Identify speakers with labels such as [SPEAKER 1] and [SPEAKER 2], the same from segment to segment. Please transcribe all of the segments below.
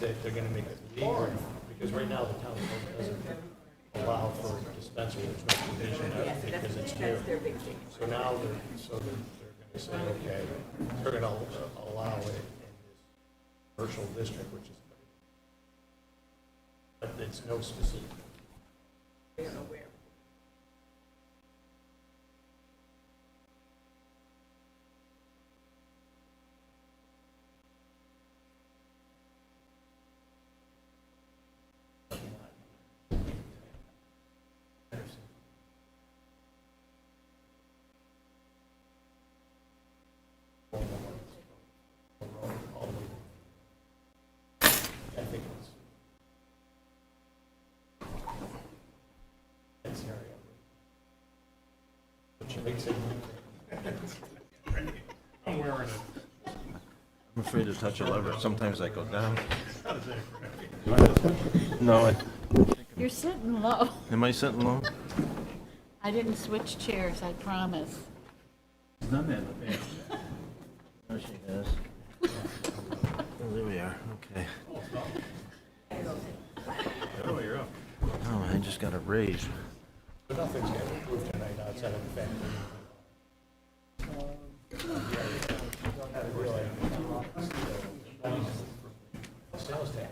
[SPEAKER 1] that they're gonna make it legal, because right now the town code doesn't allow for dispensary, there's no provision of it because it's new. So now they're gonna say, okay, they're gonna allow it in this commercial district, which is, but it's no specific. I don't know where.
[SPEAKER 2] I'm wearing it.
[SPEAKER 3] I'm afraid to touch a lever. Sometimes I go down. No,
[SPEAKER 4] You're sitting low.
[SPEAKER 3] am I sitting low?
[SPEAKER 4] I didn't switch chairs, I promise.
[SPEAKER 2] He's done that in the past.
[SPEAKER 3] Oh, she has. Oh, there we are. Okay.
[SPEAKER 2] Oh, you're up.
[SPEAKER 3] Oh, I just got a raise.
[SPEAKER 1] But nothing's getting approved tonight outside of the fact that sales tax.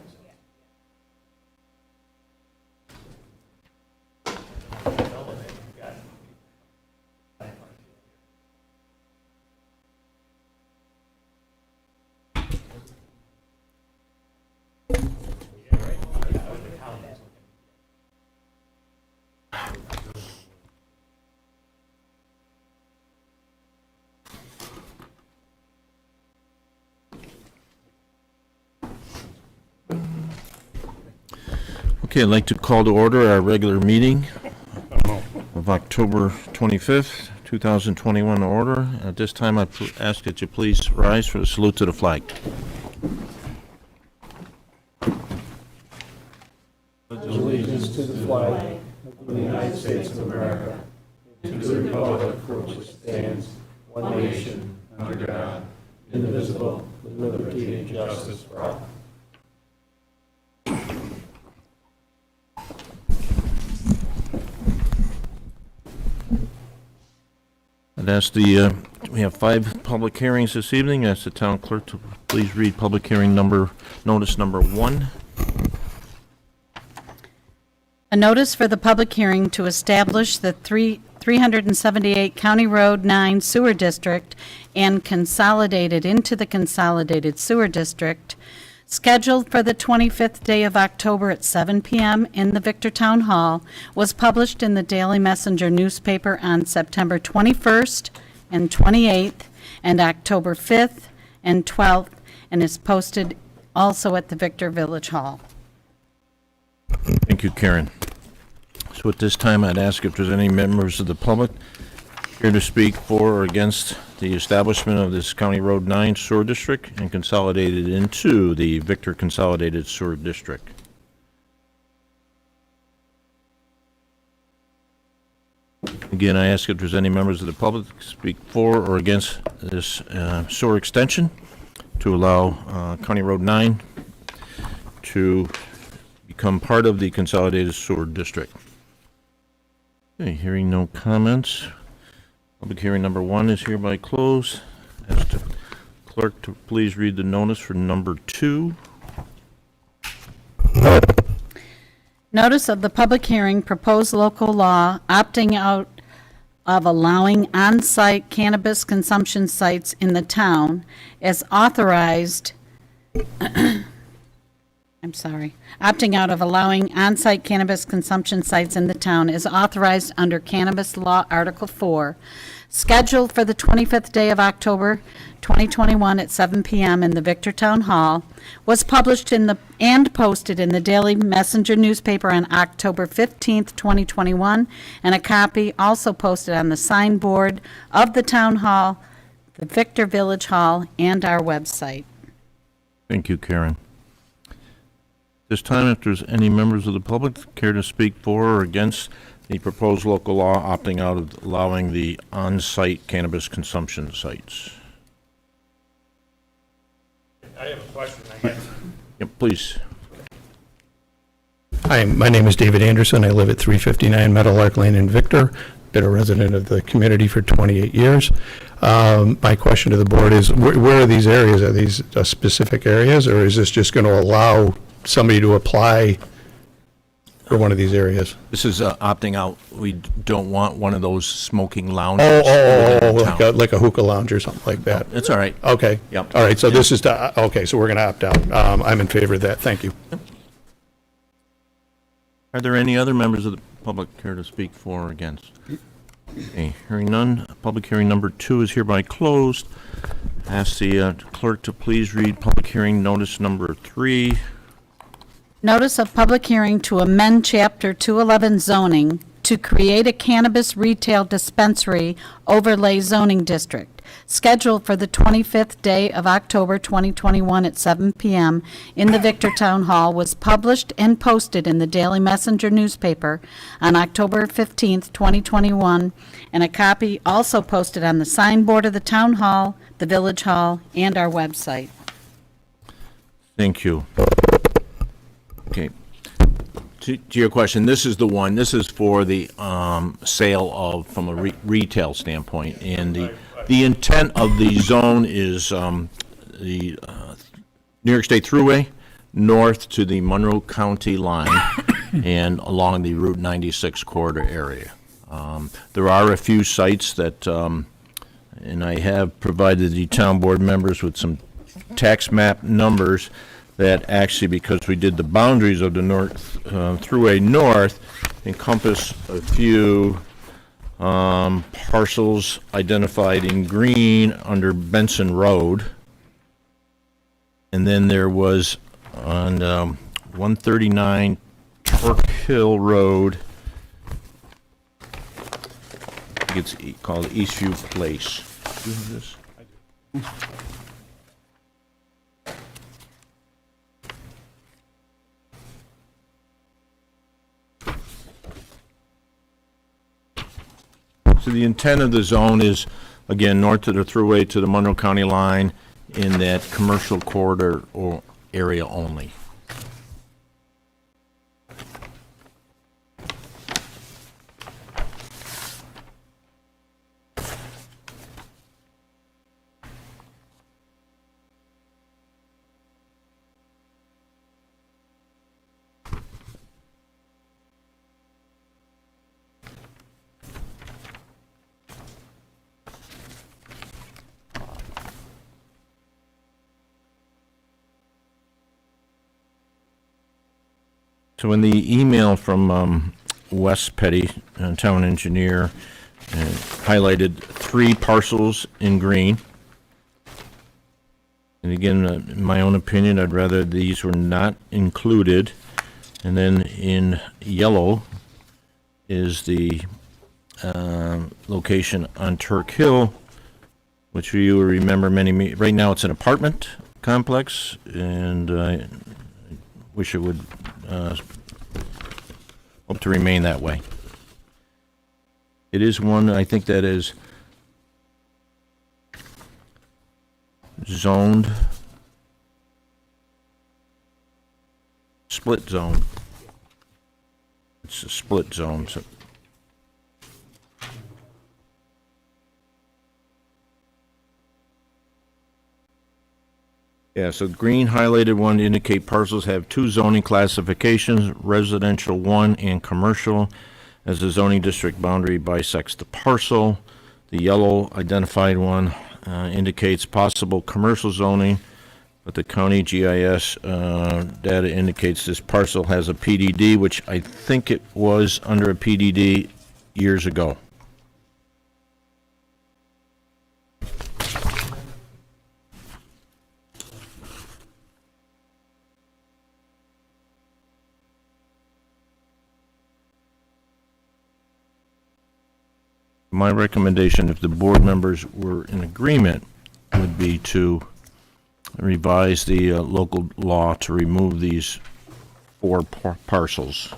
[SPEAKER 3] Okay, I'd like to call to order our regular meeting of October 25th, 2021 to order. At this time, I ask that you please rise for the salute to the flag.
[SPEAKER 5] Allegiance to the flag of the United States of America, and to the republic for which it stands, one nation, under God, indivisible, with liberty and justice for all.
[SPEAKER 3] I'd ask we have 5 public hearings this evening. Ask the town clerk to please read public hearing notice number 1.
[SPEAKER 4] A notice for the public hearing to establish the 378 County Road 9 Sewer District and consolidated into the Consolidated Sewer District, scheduled for the 25th day of October at 7 p.m. in the Victor Town Hall, was published in the Daily Messenger newspaper on September 21st and 28th and October 5th and 12th, and is posted also at the Victor Village Hall.
[SPEAKER 3] Thank you, Karen. So at this time, I'd ask if there's any members of the public here to speak for or against the establishment of this County Road 9 Sewer District and consolidated into the Victor Consolidated Sewer District. Again, I ask if there's any members of the public to speak for or against this sewer extension to allow County Road 9 to become part of the Consolidated Sewer District. Okay, hearing no comments. Public hearing number 1 is hereby closed. Ask the clerk to please read the notice for number 2.
[SPEAKER 4] Notice of the public hearing, proposed local law opting out of allowing on-site cannabis consumption sites in the town as authorized, opting out of allowing on-site cannabis consumption sites in the town is authorized under Cannabis Law Article 4, scheduled for the 25th day of October 2021 at 7 p.m. in the Victor Town Hall, was published and posted in the Daily Messenger newspaper on October 15th, 2021, and a copy also posted on the signboard of the Town Hall, the Victor Village Hall, and our website.
[SPEAKER 3] Thank you, Karen. This time, if there's any members of the public care to speak for or against the proposed local law opting out of allowing the on-site cannabis consumption sites.
[SPEAKER 1] I have a question, I guess.
[SPEAKER 3] Yep, please.
[SPEAKER 5] Hi, my name is David Anderson. I live at 359 Meadowlark Lane in Victor. Been a resident of the community for 28 years. My question to the board is, where are these areas? Are these specific areas, or is this just going to allow somebody to apply for one of these areas?
[SPEAKER 3] This is opting out. We don't want one of those smoking lounges.
[SPEAKER 5] Oh,
[SPEAKER 3] within town.
[SPEAKER 5] like a hookah lounge or something like that.
[SPEAKER 3] It's all right.
[SPEAKER 5] Okay.
[SPEAKER 3] Yep.
[SPEAKER 5] All right, so this is, okay, so we're going to opt out. I'm in favor of that. Thank you.
[SPEAKER 3] Are there any other members of the public here to speak for or against? Okay, hearing none, public hearing number 2 is hereby closed. Ask the clerk to please read public hearing notice number 3.
[SPEAKER 4] Notice of public hearing to amend Chapter 211 zoning to create a cannabis retail dispensary overlay zoning district, scheduled for the 25th day of October 2021 at 7 p.m. in the Victor Town Hall, was published and posted in the Daily Messenger newspaper on October 15th, 2021, and a copy also posted on the signboard of the Town Hall, the Village Hall, and our website.
[SPEAKER 3] Thank you. Okay. To your question, this is the one, this is for the sale of, from a retail standpoint, and the intent of the zone is the New York State Thruway north to the Monroe County line and along the Route 96 corridor area. There are a few sites that, and I have provided the town board members with some tax map numbers that actually, because we did the boundaries of the North Thruway North, encompass a few parcels identified in green under Benson Road. And then there was on 139 Turk Hill Road, I think it's called Eastview Place. Do you have this? I do. So the intent of the zone is, again, north of the Thruway to the Monroe County line in that commercial corridor or area only. So in the email from Wes Petty, town engineer, highlighted 3 parcels in green. And again, in my own opinion, I'd rather these were not included. And then in yellow is the location on Turk Hill, which you will remember right now it's an apartment complex, and I wish it would hope to remain that way. It is one, I think, that is zoned, split zone. It's a split zone, so. Yeah, so green highlighted one indicate parcels have 2 zoning classifications, residential 1 and commercial, as the zoning district boundary bisects the parcel. The yellow identified one indicates possible commercial zoning, but the county GIS data indicates this parcel has a PDD, which I think it was under a PDD years ago. My recommendation, if the board members were in agreement, would be to revise the local law to remove these 4 parcels.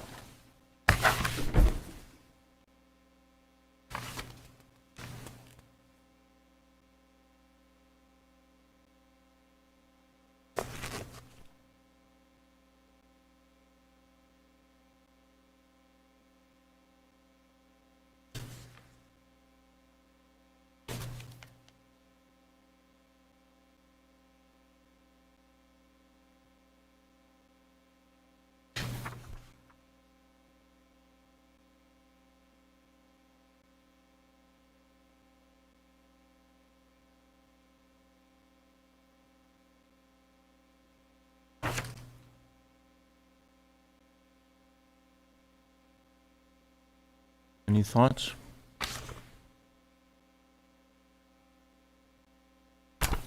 [SPEAKER 3] Any thoughts?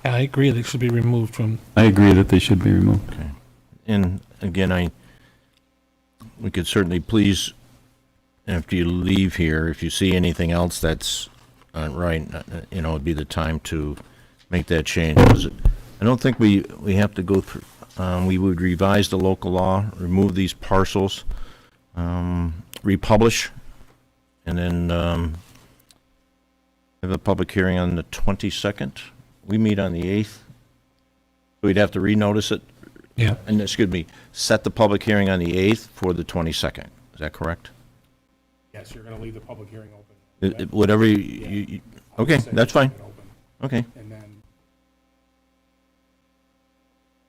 [SPEAKER 5] I agree, they should be removed from.
[SPEAKER 2] I agree that they should be removed.
[SPEAKER 3] Okay. And again, we could certainly please, after you leave here, if you see anything else that's right, it'd be the time to make that change. 'Cause I don't think we have to go through, we would revise the local law, remove these parcels, republish, and then have a public hearing on the 22nd. We meet on the 8th. We'd have to renotice it,
[SPEAKER 5] Yeah.
[SPEAKER 3] and excuse me, set the public hearing on the 8th for the 22nd. Is that correct?
[SPEAKER 6] Yes, you're gonna leave the public hearing open.
[SPEAKER 3] Whatever you okay, that's fine. Okay.
[SPEAKER 6] And then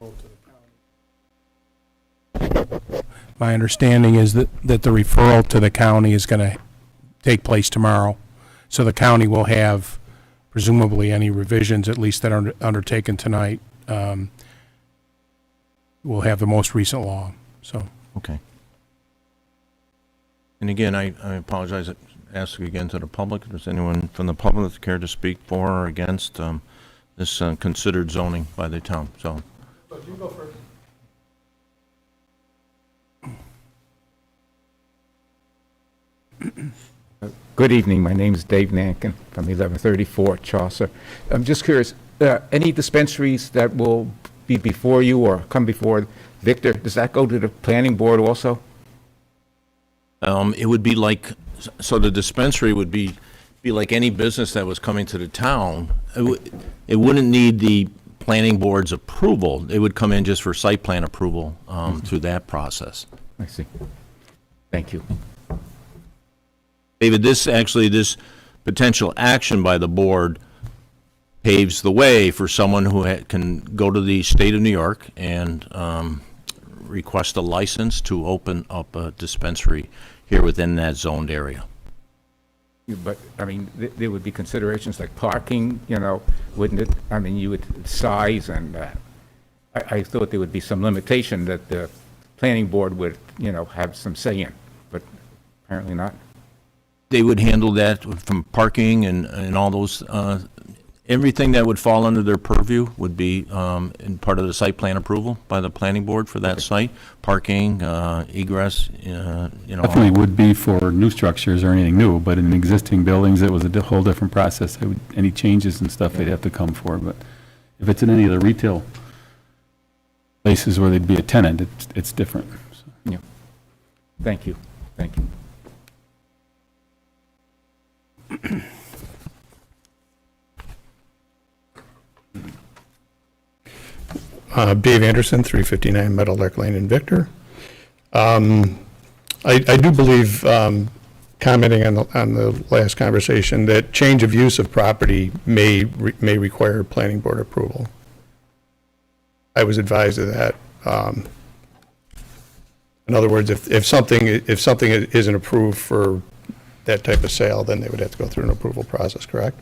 [SPEAKER 6] go to the county. My understanding is that the referral to the county is gonna take place tomorrow. So the county will have presumably any revisions, at least that are undertaken tonight. Will have the most recent law, so.
[SPEAKER 3] Okay. And again, I apologize, ask again to the public, if there's anyone from the public that care to speak for or against this considered zoning by the town, so.
[SPEAKER 1] So you go first.
[SPEAKER 7] Good evening. My name is Dave Nankin from 1134 Chaucer. I'm just curious, any dispensaries that will be before you or come before Victor, does that go to the planning board also?
[SPEAKER 3] It would be like, so the dispensary would be like any business that was coming to the town. It wouldn't need the planning board's approval. It would come in just for site plan approval through that process.
[SPEAKER 7] I see. Thank you.
[SPEAKER 3] David, this potential action by the board paves the way for someone who can go to the state of New York and request a license to open up a dispensary here within that zoned area.
[SPEAKER 7] But, I mean, there would be considerations like parking, wouldn't it? I mean, you would, size, and I thought there would be some limitation that the planning board would, have some say in, but apparently not.
[SPEAKER 3] They would handle that from parking and all those, everything that would fall under their purview would be in part of the site plan approval by the planning board for that site. Parking, egress,
[SPEAKER 2] Definitely would be for new structures or anything new, but in existing buildings, it was a whole different process. Any changes and stuff they'd have to come for, but if it's in any of the retail places where they'd be a tenant, it's different. So.
[SPEAKER 7] Yeah. Thank you. Thank you.
[SPEAKER 8] Dave Anderson, 359 Meadow Lark Lane in Victor. I do believe, commenting on the last conversation, that change of use of property may require planning board approval. I was advised of that. In other words, if something isn't approved for that type of sale, then they would have to go through an approval process, correct?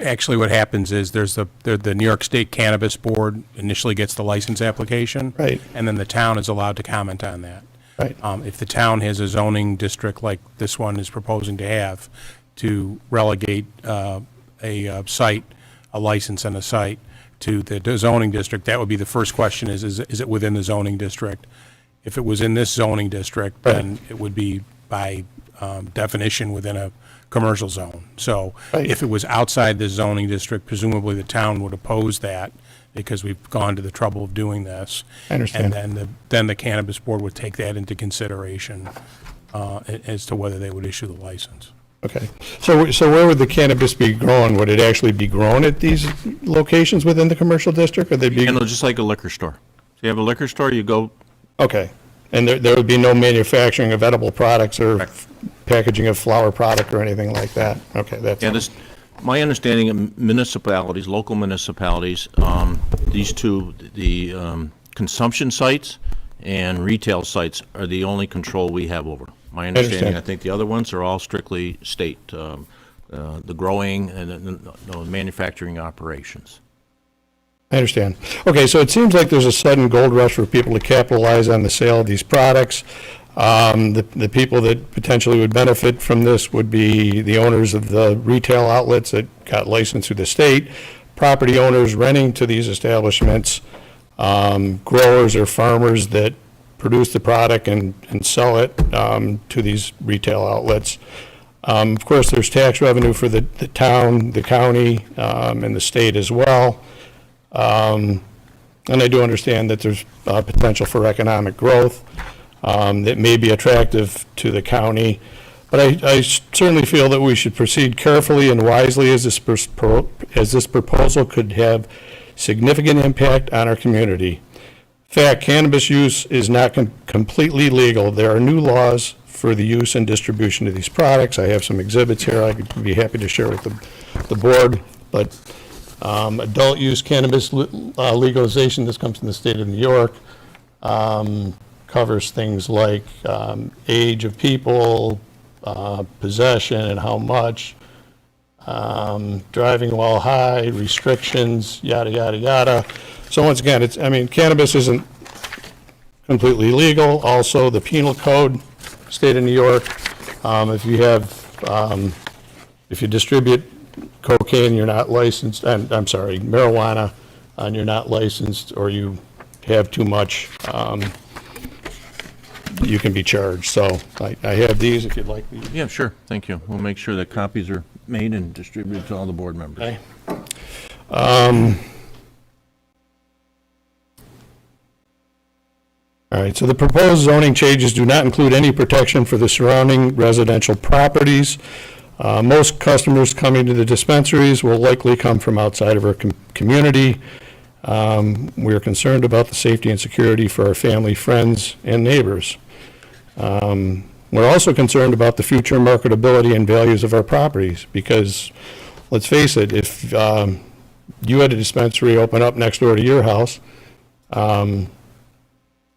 [SPEAKER 6] Actually, what happens is there's the New York State Cannabis Board initially gets the license application.
[SPEAKER 8] Right.
[SPEAKER 6] And then the town is allowed to comment on that.
[SPEAKER 8] Right.
[SPEAKER 6] If the town has a zoning district like this one is proposing to have, to relegate a license and a site to the zoning district, that would be the first question is it within the zoning district? If it was in this zoning district, then it would be by definition within a commercial zone. So
[SPEAKER 8] Right.
[SPEAKER 6] if it was outside the zoning district, presumably the town would oppose that because we've gone to the trouble of doing this.
[SPEAKER 8] I understand.
[SPEAKER 6] And then the cannabis board would take that into consideration as to whether they would issue the license.
[SPEAKER 8] Okay. So where would the cannabis be grown? Would it actually be grown at these locations within the commercial district, or they be?
[SPEAKER 3] And just like a liquor store. So you have a liquor store, you go,
[SPEAKER 8] Okay. And there would be no manufacturing of edible products or packaging of flower product or anything like that? Okay, that's.
[SPEAKER 3] yeah, my understanding of municipalities, local municipalities, these two, the consumption sites and retail sites are the only control we have over. My understanding,
[SPEAKER 8] understand.
[SPEAKER 3] I think the other ones are all strictly state, the growing and the manufacturing operations.
[SPEAKER 8] I understand. Okay, so it seems like there's a sudden gold rush for people to capitalize on the sale of these products. The people that potentially would benefit from this would be the owners of the retail outlets that got licensed through the state, property owners renting to these establishments, growers or farmers that produce the product and sell it to these retail outlets. Of course, there's tax revenue for the town, the county, and the state as well. And I do understand that there's potential for economic growth that may be attractive to the county. But I certainly feel that we should proceed carefully and wisely as this proposal could have significant impact on our community. In fact, cannabis use is not completely legal. There are new laws for the use and distribution of these products. I have some exhibits here I could be happy to share with the board. But adult use cannabis legalization, this comes from the state of New York, covers things like age of people, possession and how much, driving while high, restrictions, yada, yada, yada. So once again, cannabis isn't completely legal. Also, the penal code, state of New York, if you distribute cocaine, you're not licensed, marijuana, and you're not licensed, or you have too much, you can be charged. So I have these if you'd like these.
[SPEAKER 3] Yeah, sure, thank you. We'll make sure that copies are made and distributed to all the board members.
[SPEAKER 8] Okay. All right, so the proposed zoning changes do not include any protection for the surrounding residential properties. Most customers coming to the dispensaries will likely come from outside of our community. We are concerned about the safety and security for our family, friends, and neighbors. We're also concerned about the future marketability and values of our properties because, let's face it, if you had a dispensary open up next door to your house,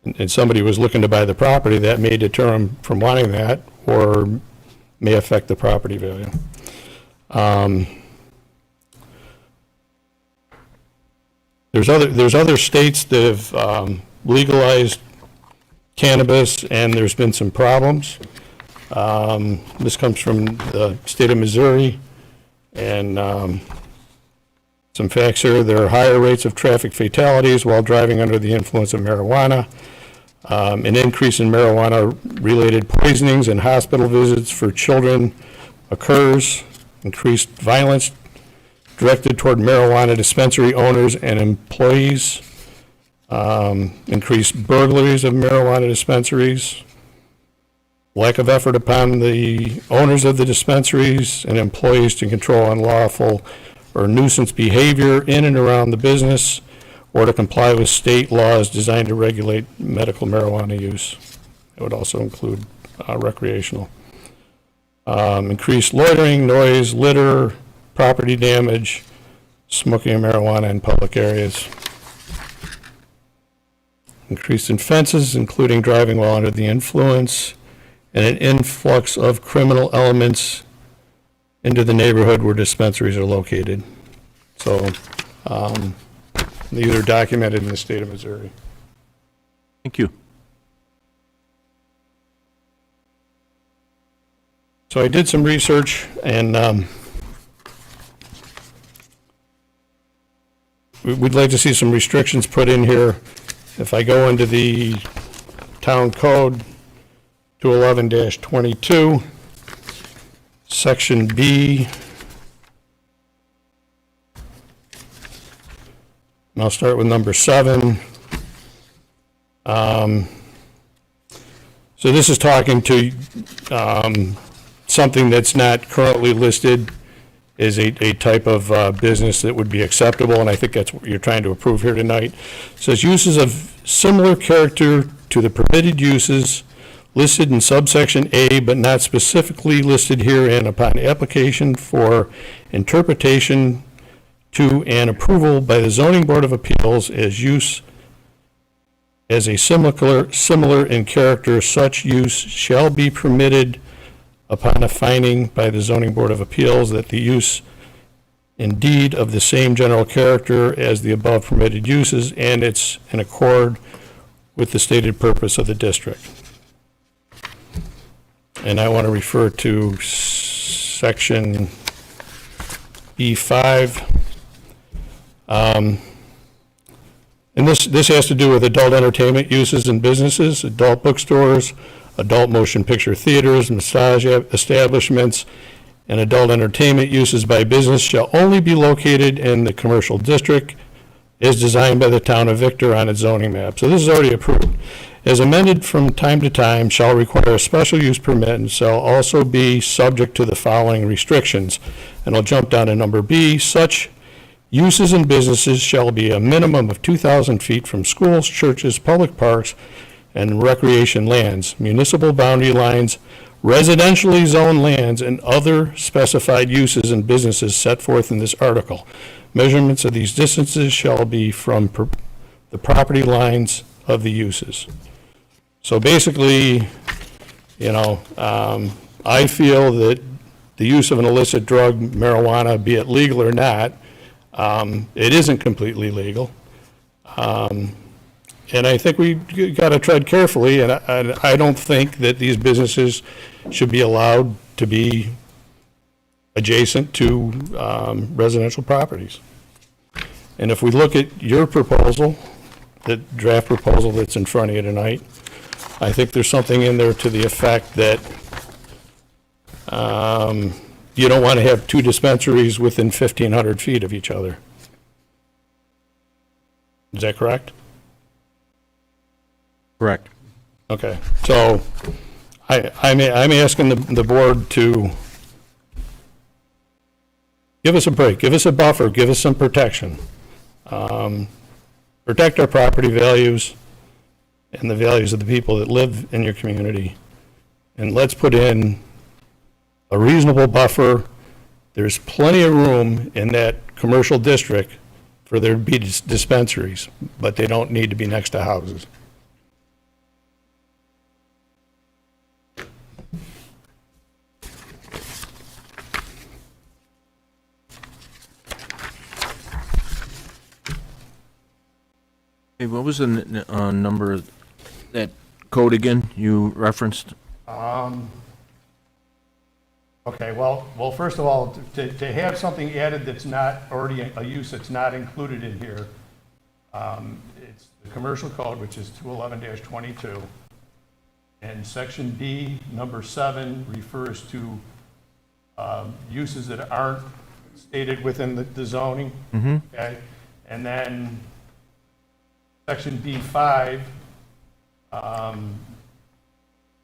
[SPEAKER 8] and somebody was looking to buy the property, that may deter them from wanting that or may affect the property value. There's other states that have legalized cannabis, and there's been some problems. This comes from the state of Missouri, and some facts here. There are higher rates of traffic fatalities while driving under the influence of marijuana. An increase in marijuana-related poisonings and hospital visits for children occurs. Increased violence directed toward marijuana dispensary owners and employees. Increased burglaries of marijuana dispensaries. Lack of effort upon the owners of the dispensaries and employees to control unlawful or nuisance behavior in and around the business, or to comply with state laws designed to regulate medical marijuana use. It would also include recreational. Increased loitering, noise, litter, property damage, smoking of marijuana in public areas. Increase in offenses, including driving while under the influence, and an influx of criminal elements into the neighborhood where dispensaries are located. So these are documented in the state of Missouri.
[SPEAKER 3] Thank you.
[SPEAKER 8] So I did some research, and we'd like to see some restrictions put in here. If I go into the town code 211-22, section B, and I'll start with number 7. So this is talking to something that's not currently listed as a type of business that would be acceptable, and I think that's what you're trying to approve here tonight. It says uses of similar character to the permitted uses listed in subsection A, but not specifically listed herein, upon application for interpretation to and approval by the Zoning Board of Appeals as use as a similar in character, such use shall be permitted upon a finding by the Zoning Board of Appeals that the use indeed of the same general character as the above permitted uses, and it's in accord with the stated purpose of the district. and I want to refer to section E5. And this has to do with adult entertainment uses in businesses, adult bookstores, adult motion picture theaters, massage establishments, and adult entertainment uses by business shall only be located in the commercial district as designed by the town of Victor on its zoning map. So this is already approved. As amended from time to time, shall require a special use permit and shall also be subject to the following restrictions. And I'll jump down to number B. Such uses and businesses shall be a minimum of 2,000 feet from schools, churches, public parks, and recreation lands, municipal boundary lines, residentially zoned lands, and other specified uses and businesses set forth in this article. Measurements of these distances shall be from the property lines of the uses. So basically, I feel that the use of an illicit drug, marijuana, be it legal or not, it isn't completely legal. And I think we got to tread carefully, and I don't think that these businesses should be allowed to be adjacent to residential properties. And if we look at your proposal, the draft proposal that's in front of you tonight, I think there's something in there to the effect that you don't want to have two dispensaries within 1,500 feet of each other. Is that correct?
[SPEAKER 3] Correct.
[SPEAKER 8] Okay, so I'm asking the board to give us a break, give us a buffer, give us some protection. Protect our property values and the values of the people that live in your community. And let's put in a reasonable buffer. There's plenty of room in that commercial district for there to be dispensaries, but they don't need to be next to houses.
[SPEAKER 3] Hey, what was the number of that code again you referenced?
[SPEAKER 6] Okay, well, first of all, to have something added that's not already a use that's not included in here, it's the commercial code, which is 211-22. And section B, number 7, refers to uses that aren't stated within the zoning. Okay? And then section B5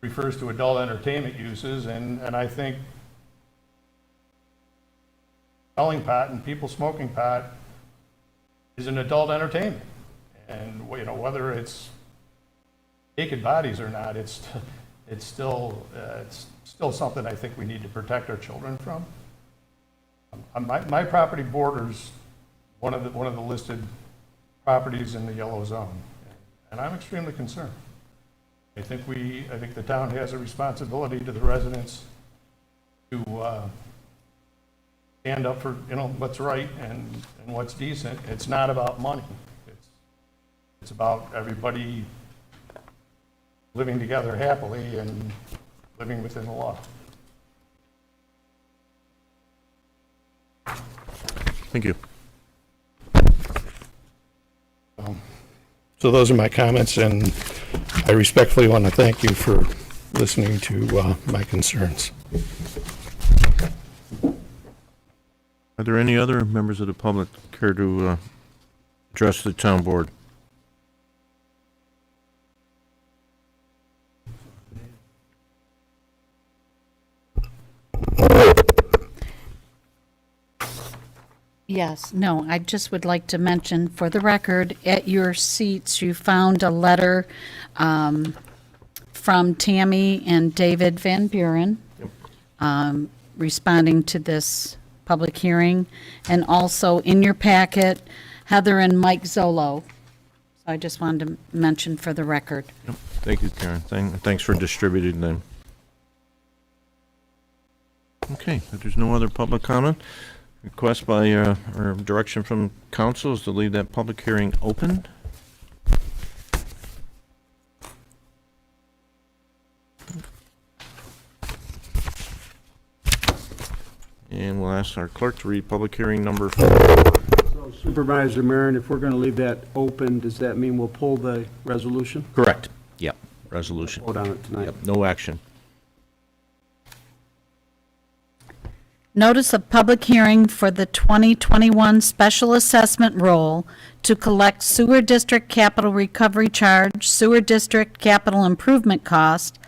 [SPEAKER 6] refers to adult entertainment uses, and I think selling pot and people smoking pot is an adult entertainment. And, whether it's naked bodies or not, it's still something I think we need to protect our children from. My property borders one of the listed properties in the yellow zone, and I'm extremely concerned. I think the town has a responsibility to the residents to stand up for what's right and what's decent. It's not about money. It's about everybody living together happily and living within the law.
[SPEAKER 3] Thank you.
[SPEAKER 8] So those are my comments, and I respectfully want to thank you for listening to my concerns.
[SPEAKER 3] Are there any other members of the public care to address the town board?
[SPEAKER 4] Yes, no, I just would like to mention, for the record, at your seats, you found a letter from Tammy and David Van Buren responding to this public hearing, and also in your packet, Heather and Mike Zolo. So I just wanted to mention for the record.
[SPEAKER 3] Thank you, Karen. Thanks for distributing them. Okay, if there's no other public comment, request by, or direction from council is to leave that public hearing open. And we'll ask our clerk to read public hearing number 4.
[SPEAKER 5] So Supervisor Marin, if we're going to leave that open, does that mean we'll pull the resolution?
[SPEAKER 3] Correct. Yep, resolution.
[SPEAKER 5] Vote on it tonight.
[SPEAKER 3] Yep, no action.
[SPEAKER 4] Notice of public hearing for the 2021 special assessment roll to collect sewer district capital recovery charge, sewer district capital improvement cost,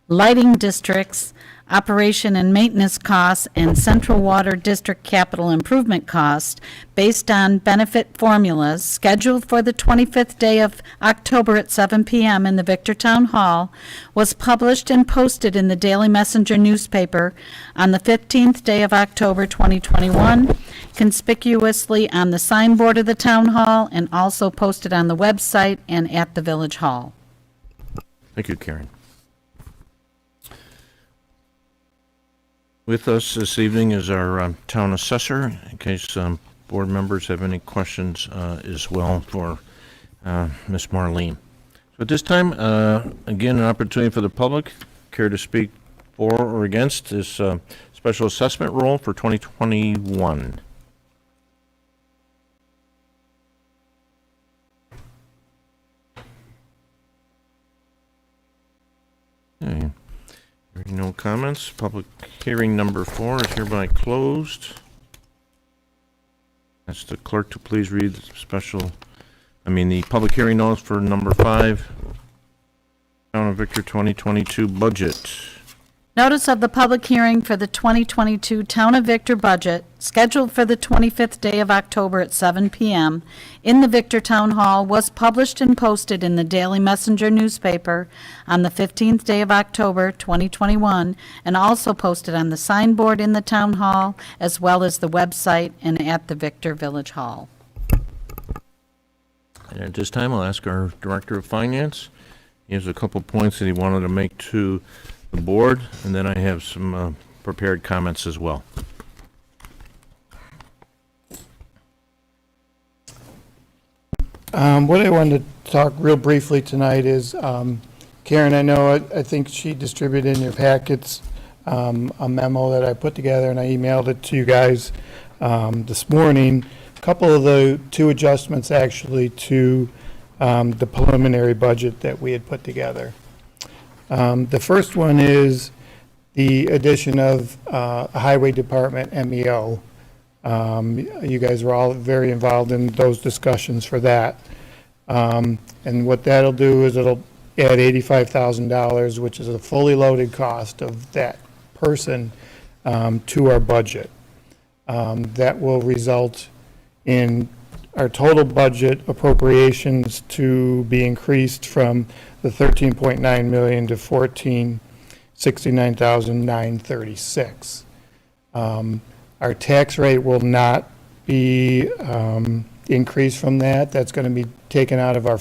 [SPEAKER 4] lighting districts, operation and maintenance costs, and central water district capital improvement cost based on benefit formulas scheduled for the 25th day of October at 7 p.m. in the Victor Town Hall, was published and posted in the Daily Messenger newspaper on the 15th day of October 2021, conspicuously on the signboard of the Town Hall, and also posted on the website and at the Village Hall.
[SPEAKER 3] Thank you, Karen. With us this evening is our town assessor, in case board members have any questions as well for Ms. Marlene. So at this time, again, an opportunity for the public, care to speak for or against this special assessment roll for 2021? Okay. Hearing no comments, public hearing number 4 is hereby closed. Ask the clerk to please read the public hearing notice for number 5, Town of Victor 2022 budget.
[SPEAKER 4] Notice of the public hearing for the 2022 Town of Victor budget, scheduled for the 25th day of October at 7 p.m. in the Victor Town Hall, was published and posted in the Daily Messenger newspaper on the 15th day of October 2021, and also posted on the signboard in the Town Hall, as well as the website and at the Victor Village Hall.
[SPEAKER 3] And at this time, I'll ask our Director of Finance. He has a couple points that he wanted to make to the board, and then I have some prepared comments as well.
[SPEAKER 8] What I wanted to talk real briefly tonight is, Karen, I think she distributed in your packets a memo that I put together, and I emailed it to you guys this morning. A couple of the 2 adjustments actually to the preliminary budget that we had put together. The first one is the addition of a Highway Department MEO. You guys were all very involved in those discussions for that. And what that'll do is it'll add $85,000, which is a fully loaded cost of that person, to our budget. That will result in our total budget appropriations to be increased from the 13.9 million to 1469,936. Our tax rate will not be increased from that. That's going to be taken out of our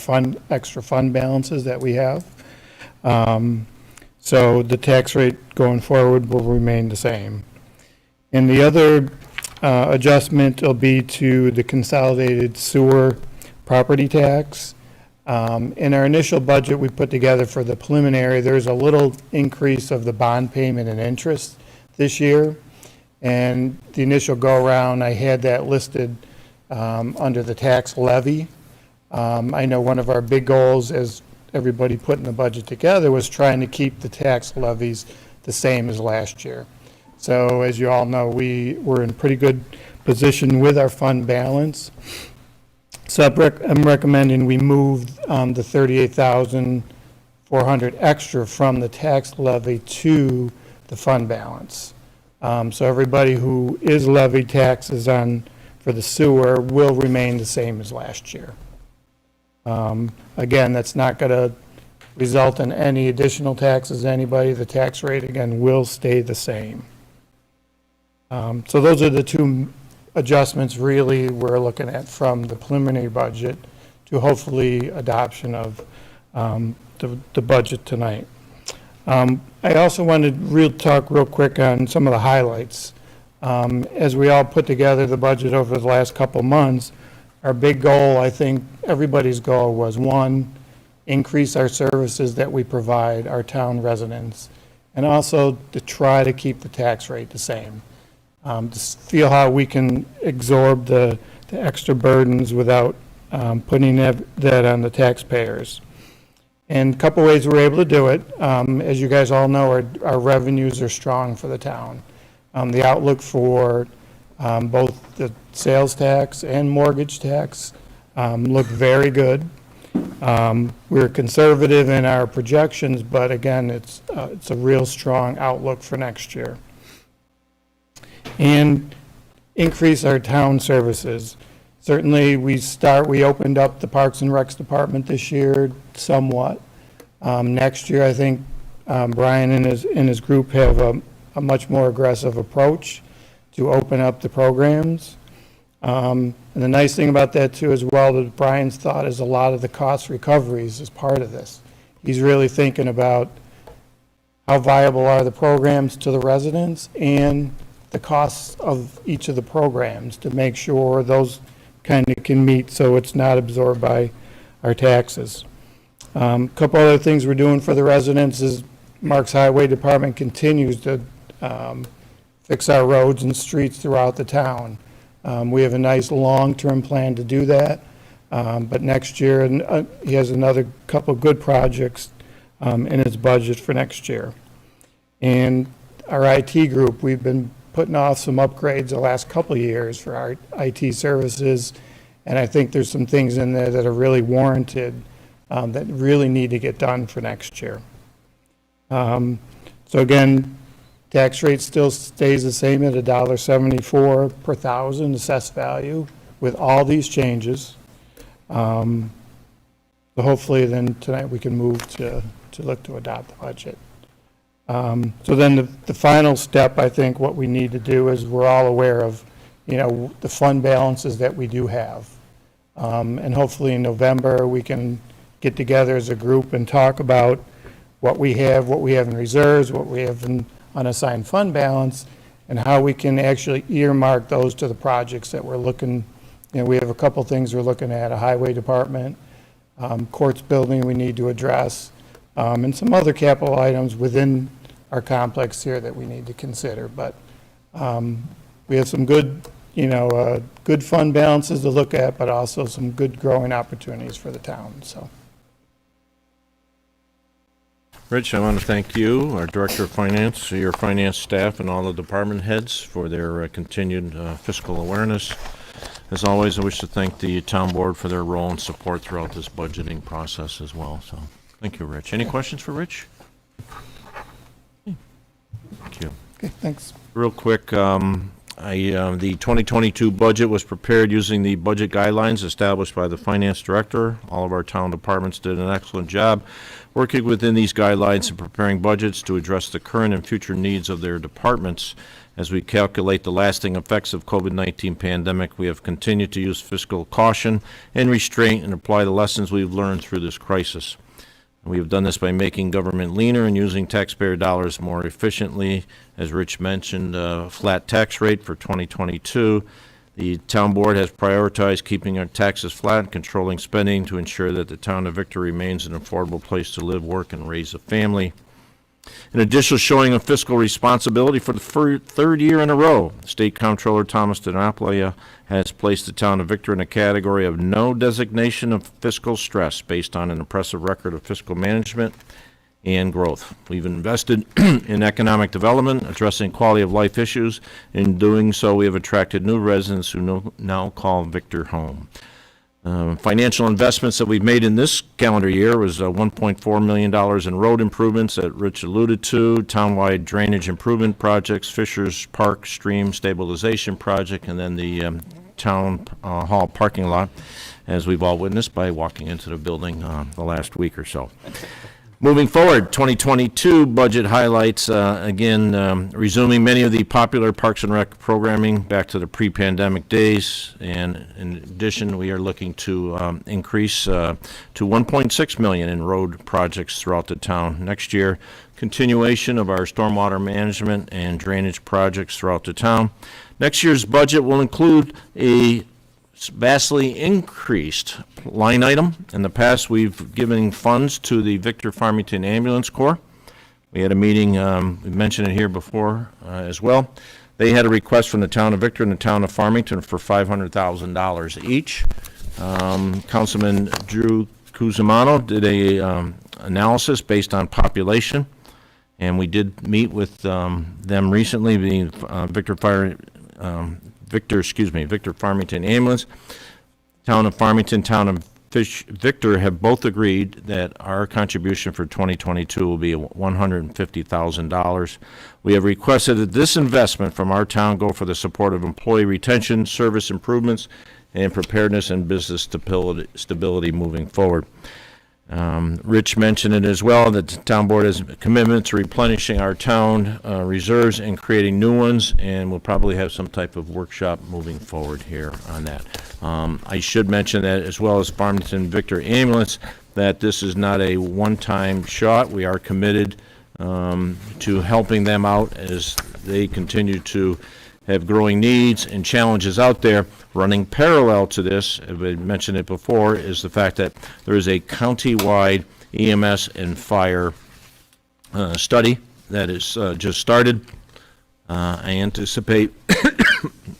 [SPEAKER 8] extra fund balances that we have. So the tax rate going forward will remain the same. And the other adjustment will be to the consolidated sewer property tax. In our initial budget we put together for the preliminary, there's a little increase of the bond payment and interest this year. And the initial go-around, I had that listed under the tax levy. I know one of our big goals, as everybody put in the budget together, was trying to keep the tax levies the same as last year. So as you all know, we were in pretty good position with our fund balance. So I'm recommending we move the $38,400 extra from the tax levy to the fund balance. So everybody who is levied taxes on for the sewer will remain the same as last year. Again, that's not going to result in any additional taxes to anybody. The tax rate, again, will stay the same. So those are the 2 adjustments really we're looking at from the preliminary budget to hopefully adoption of the budget tonight. I also wanted to talk real quick on some of the highlights. As we all put together the budget over the last couple months, our big goal, I think everybody's goal was, 1, increase our services that we provide our town residents, and also to try to keep the tax rate the same.
[SPEAKER 5] to feel how we can absorb the extra burdens without putting that on the taxpayers. And a couple ways we're able to do it. As you guys all know, our revenues are strong for the town. The outlook for both the sales tax and mortgage tax look very good. We're conservative in our projections, but again, it's a real strong outlook for next year. And increase our town services. Certainly, we opened up the Parks and Recs Department this year somewhat. Next year, I think Brian and his group have a much more aggressive approach to open up the programs. And the nice thing about that too as well, that Brian's thought is a lot of the cost recoveries is part of this. He's really thinking about how viable are the programs to the residents and the costs of each of the programs to make sure those kind of can meet so it's not absorbed by our taxes. A couple other things we're doing for the residents is Mark's Highway Department continues to fix our roads and streets throughout the town. We have a nice long-term plan to do that, but next year he has another couple good projects in his budget for next year. And our IT group, we've been putting off some upgrades the last couple of years for our IT services, and I think there's some things in there that are really warranted that really need to get done for next year. So again, tax rate still stays the same at $1.74 per thousand assessed value with all these changes. So hopefully then tonight we can move to look to adopt the budget. So then the final step, I think what we need to do is we're all aware of, the fund balances that we do have. And hopefully in November, we can get together as a group and talk about what we have in reserves, what we have in unassigned fund balance, and how we can actually earmark those to the projects that we're looking. We have a couple things we're looking at, a highway department, courts building we need to address, and some other capital items within our complex here that we need to consider. But we have some good, good fund balances to look at, but also some good growing opportunities for the town, so.
[SPEAKER 3] Rich, I want to thank you, our Director of Finance, your finance staff, and all the department heads for their continued fiscal awareness. As always, I wish to thank the town board for their role and support throughout this budgeting process as well. So, thank you, Rich. Any questions for Rich? Thank you.
[SPEAKER 5] Okay, thanks.
[SPEAKER 3] Real quick, the 2022 budget was prepared using the budget guidelines established by the finance director. All of our town departments did an excellent job working within these guidelines and preparing budgets to address the current and future needs of their departments. As we calculate the lasting effects of COVID-19 pandemic, we have continued to use fiscal caution and restraint and apply the lessons we've learned through this crisis. We have done this by making government leaner and using taxpayer dollars more efficiently. As Rich mentioned, flat tax rate for 2022. The town board has prioritized keeping our taxes flat and controlling spending to ensure that the town of Victor remains an affordable place to live, work, and raise a family. An additional showing of fiscal responsibility for the third year in a row, State Comptroller Thomas DiNapoli has placed the town of Victor in a category of no designation of fiscal stress based on an impressive record of fiscal management and growth. We've invested in economic development, addressing quality of life issues. In doing so, we have attracted new residents who now call Victor home. Financial investments that we've made in this calendar year was $1.4 million in road improvements that Rich alluded to, townwide drainage improvement projects, Fisher's Park stream stabilization project, and then the town hall parking lot, as we've all witnessed by walking into the building the last week or so. Moving forward, 2022 budget highlights, resuming many of the popular Parks and Rec programming back to the pre-pandemic days. And in addition, we are looking to increase to $1.6 million in road projects throughout the town next year. Continuation of our stormwater management and drainage projects throughout the town. Next year's budget will include a vastly increased line item. In the past, we've given funds to the Victor Farmington Ambulance Corps. We had a meeting, we mentioned it here before as well, They had a request from the town of Victor and the town of Farmington for $500,000 each. Councilman Drew Cusimano did a analysis based on population, and we did meet with them recently, being Victor Farmington Ambulance, town of Farmington, town of Victor have both agreed that our contribution for 2022 will be $150,000. We have requested that this investment from our town go for the support of employee retention, service improvements, and preparedness and business stability moving forward. Rich mentioned it as well, that the town board has a commitment to replenishing our town reserves and creating new ones, and we'll probably have some type of workshop moving forward here on that. I should mention that, as well as Farmington Victor Ambulance, that this is not a one-time shot. We are committed to helping them out as they continue to have growing needs and challenges out there. Running parallel to this, as I mentioned it before, is the fact that there is a county-wide EMS and fire study that is just started. I anticipate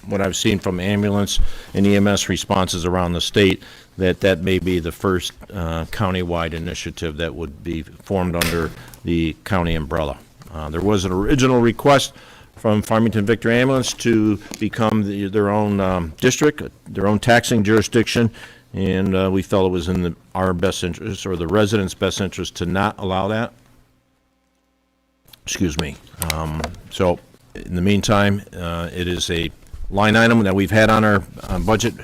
[SPEAKER 3] what I've seen from ambulance and EMS responses around the state, that may be the first county-wide initiative that would be formed under the county umbrella. There was an original request from Farmington Victor Ambulance to become their own district, their own taxing jurisdiction, and we felt it was in our best interest, or the residents' best interest, to not allow that. Excuse me. So in the meantime, it is a line item that we've had on our budget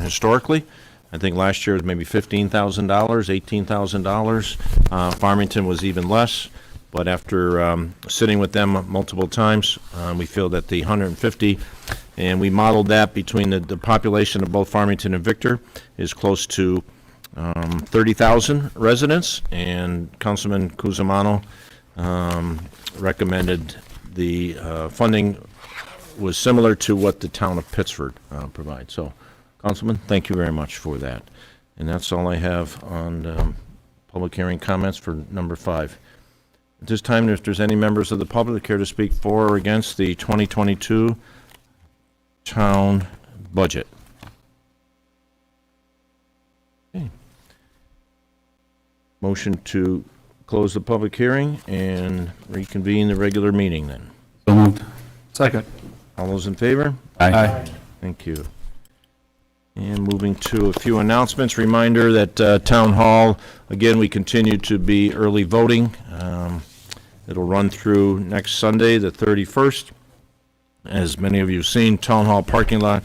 [SPEAKER 3] historically. I think last year was maybe $15,000, $18,000. Farmington was even less. But after sitting with them multiple times, we feel that the 150, and we modeled that between the population of both Farmington and Victor, is close to 30,000 residents, and Councilman Cusimano recommended the funding was similar to what the town of Pittsford provides. So, Councilman, thank you very much for that. And that's all I have on public hearing comments for number 5. At this time, if there's any members of the public that care to speak for or against the 2022 town budget. Okay. Motion to close the public hearing and reconvene the regular meeting then.
[SPEAKER 2] So moved.
[SPEAKER 5] Second.
[SPEAKER 3] All those in favor?
[SPEAKER 2] Aye.
[SPEAKER 3] Thank you. And moving to a few announcements. Reminder that Town Hall, again, we continue to be early voting. It'll run through next Sunday, the 31st. As many of you have seen, Town Hall parking lot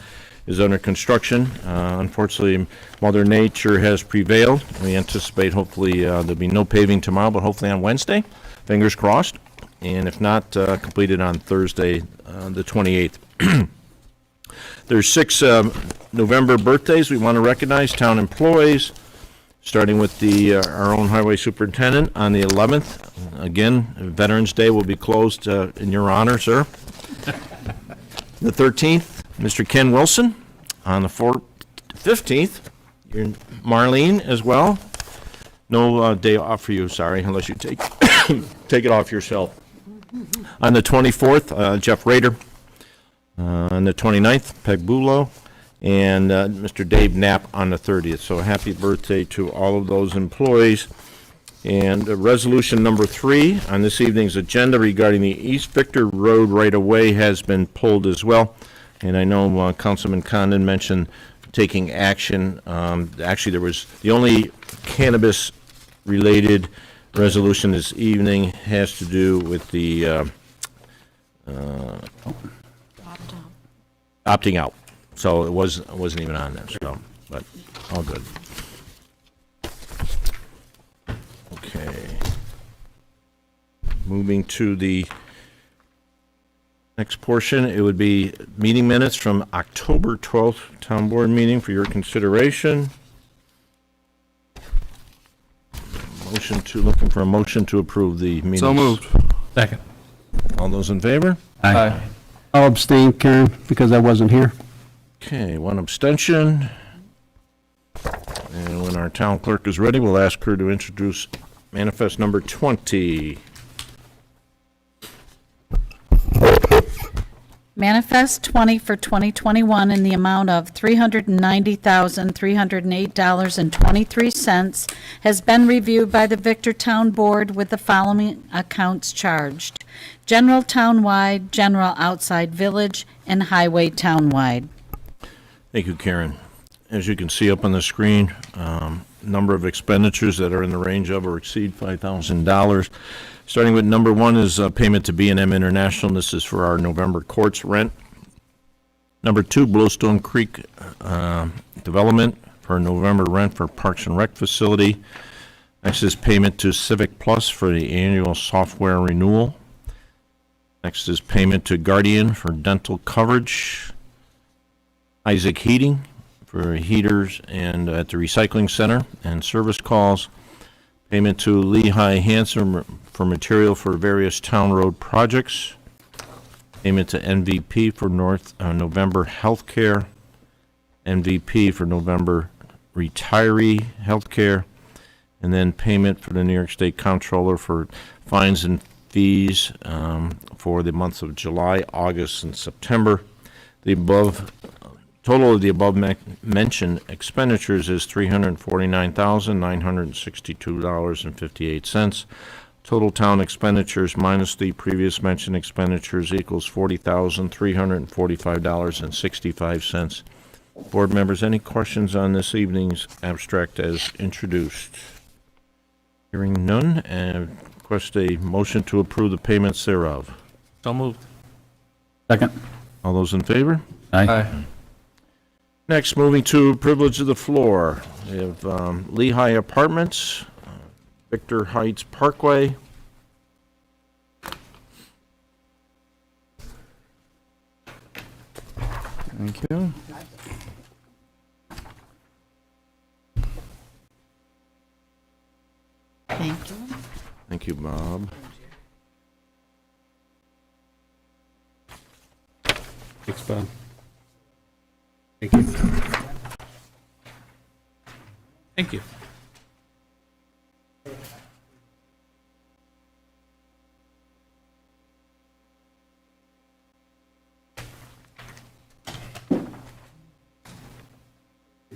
[SPEAKER 3] is under construction. Unfortunately, Mother Nature has prevailed. We anticipate hopefully there'll be no paving tomorrow, but hopefully on Wednesday. Fingers crossed. And if not, completed on Thursday, the 28th. There's 6 November birthdays we want to recognize, town employees, starting with our own highway superintendent on the 11th. Again, Veterans Day will be closed in your honor, sir. The 13th, Mr. Ken Wilson. On the 15th, you're Marlene as well. No day off for you, sorry, unless you take take it off yourself. On the 24th, Jeff Rader. On the 29th, Peg Bulow, and Mr. Dave Knapp on the 30th. So happy birthday to all of those employees. And resolution number 3 on this evening's agenda regarding the East Victor Road right-of-way has been pulled as well. And I know Councilman Condon mentioned taking action. Actually, there was the only cannabis-related resolution this evening has to do with the opting out. So it wasn't even on there, so, but all good. Okay. Moving to the next portion, it would be meeting minutes from October 12th town board meeting for your consideration. Looking for a motion to approve the minutes.
[SPEAKER 5] So moved.
[SPEAKER 2] Second.
[SPEAKER 3] All those in favor?
[SPEAKER 2] Aye.
[SPEAKER 5] I'll abstain, Karen, because I wasn't here.
[SPEAKER 3] Okay, 1 abstention. And when our town clerk is ready, we'll ask her to introduce manifest number 20.
[SPEAKER 4] Manifest 20 for 2021 in the amount of $390,308.23 has been reviewed by the Victortown Board with the following accounts charged: General Townwide, General Outside Village, and Highway Townwide.
[SPEAKER 3] Thank you, Karen. As you can see up on the screen, number of expenditures that are in the range of or exceed $5,000. Starting with number one is payment to B&M International. This is for our November courts rent. Number two, Bluestone Creek Development for November rent for Parks and Rec facility. Next is payment to Civic Plus for the annual software renewal. Next is payment to Guardian for dental coverage. Isaac Heating for heaters and at the recycling center and service calls. Payment to Lehigh Hanson for material for various town road projects. Payment to MVP for November healthcare. MVP for November retiree healthcare. And then payment for the New York State Comptroller for fines and fees for the months of July, August, and September. The total of the above mentioned expenditures is $349,962.58. Total town expenditures minus the previous mentioned expenditures equals $40,345.65. Board members, any questions on this evening's abstract as introduced? Hearing none, and request a motion to approve the payments thereof.
[SPEAKER 2] So moved. Second.
[SPEAKER 3] All those in favor?
[SPEAKER 2] Aye.
[SPEAKER 3] Next, moving to privilege of the floor. We have Lehigh Apartments, Victor Heights Parkway.
[SPEAKER 2] Thank you.
[SPEAKER 4] Thank you.
[SPEAKER 3] Thank you, Bob.
[SPEAKER 2] Thanks, Bob.
[SPEAKER 6] Thank you. Thank you.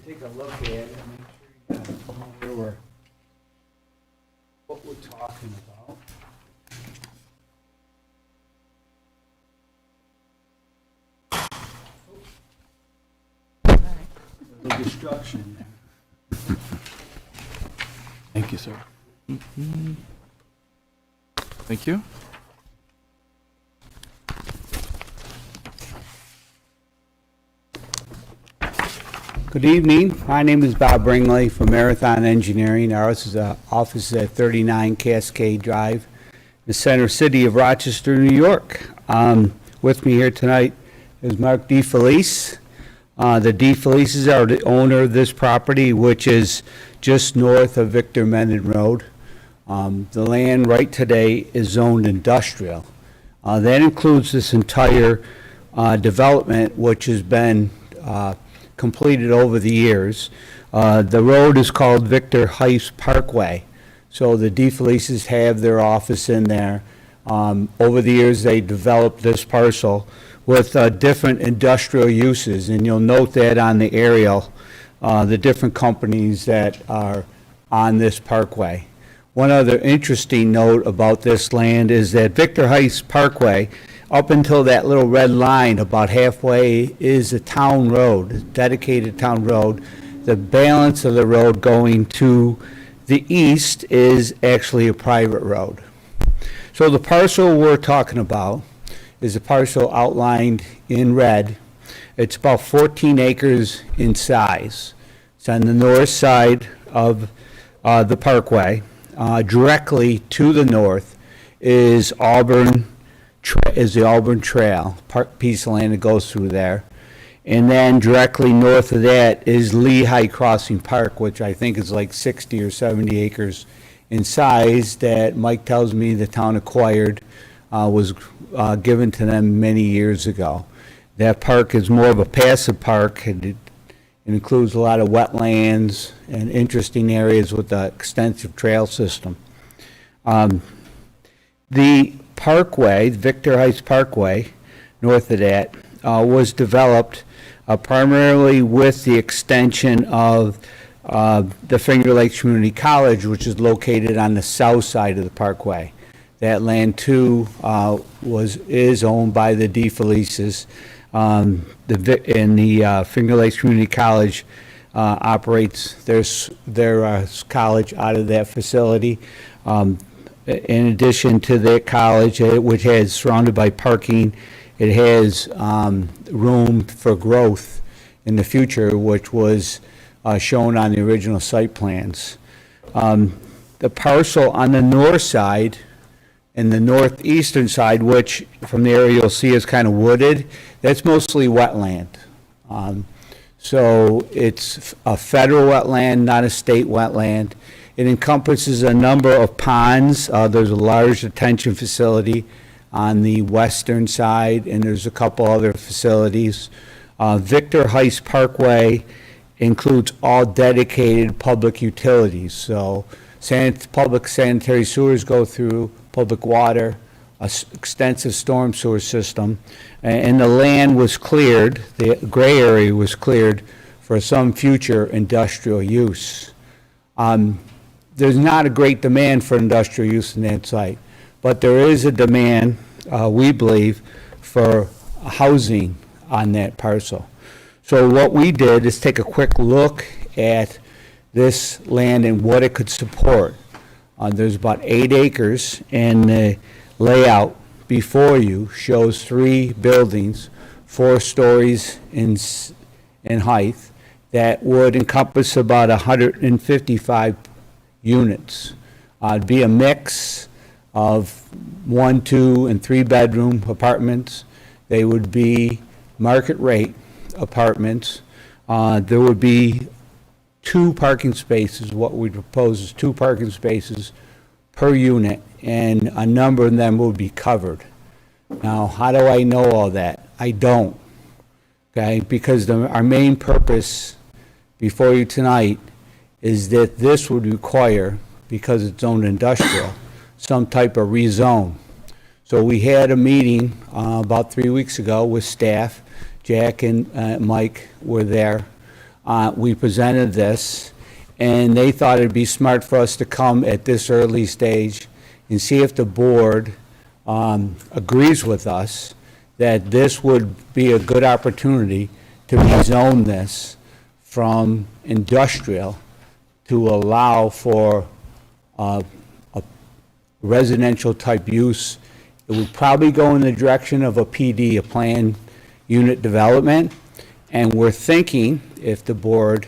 [SPEAKER 5] Take a look at it, make sure you know what we're talking about. The destruction there.
[SPEAKER 2] Thank you, sir. Thank you.
[SPEAKER 5] Good evening. My name is Bob Bringley from Marathon Engineering. Our office is at 39 Cascade Drive, the center city of Rochester, New York. With me here tonight is Mark DeFelice. The DeFelices are the owner of this property, which is just north of Victor Menden Road. The land right today is zoned industrial. That includes this entire development, which has been completed over the years. The road is called Victor Heights Parkway, so the DeFelices have their office in there. Over the years, they developed this parcel with different industrial uses, and you'll note that on the aerial, the different companies that are on this parkway. One other interesting note about this land is that Victor Heights Parkway, up until that little red line about halfway, is a town road, a dedicated town road. The balance of the road going to the east is actually a private road. So the parcel we're talking about is a parcel outlined in red. It's about 14 acres in size. It's on the north side of the parkway. Directly to the north is the Auburn Trail, piece of land that goes through there. And then directly north of that is Lehigh Crossing Park, which I think is like 60 or 70 acres in size, that Mike tells me the town acquired, was given to them many years ago. That park is more of a passive park, and it includes a lot of wetlands and interesting areas with an extensive trail system. The Parkway, Victor Heights Parkway, north of that, was developed primarily with the extension of the Finger Lakes Community College, which is located on the south side of the Parkway. That land too is owned by the DeFelices. And the Finger Lakes Community College operates their college out of that facility. In addition to that college, which is surrounded by parking, it has room for growth in the future, which was shown on the original site plans. The parcel on the north side and the northeastern side, which from the area you'll see is kind of wooded, that's mostly wetland. So it's a federal wetland, not a state wetland. It encompasses a number of ponds. There's a large detention facility on the western side, and there's a couple other facilities. Victor Heights Parkway includes all dedicated public utilities. So public sanitary sewers go through, public water, extensive storm sewer system, and the land was cleared, the gray area was cleared for some future industrial use. There's not a great demand for industrial use in that site, but there is a demand, we believe, for housing on that parcel. So what we did is take a quick look at this land and what it could support. There's about 8 acres, and the layout before you shows 3 buildings, 4 stories in height, that would encompass about 155 units. It'd be a mix of 1, 2, and 3 bedroom apartments. They would be market rate apartments. There would be 2 parking spaces. What we propose is 2 parking spaces per unit, and a number of them will be covered. Now, how do I know all that? I don't, okay? Because our main purpose before you tonight is that this would require, because it's zoned industrial, some type of rezone. So we had a meeting about 3 weeks ago with staff. Jack and Mike were there. We presented this, and they thought it'd be smart for us to come at this early stage and see if the board agrees with us that this would be a good opportunity to rezone this from industrial to allow for a residential type use. It would probably go in the direction of a PD, a planned unit development, and we're thinking, if the board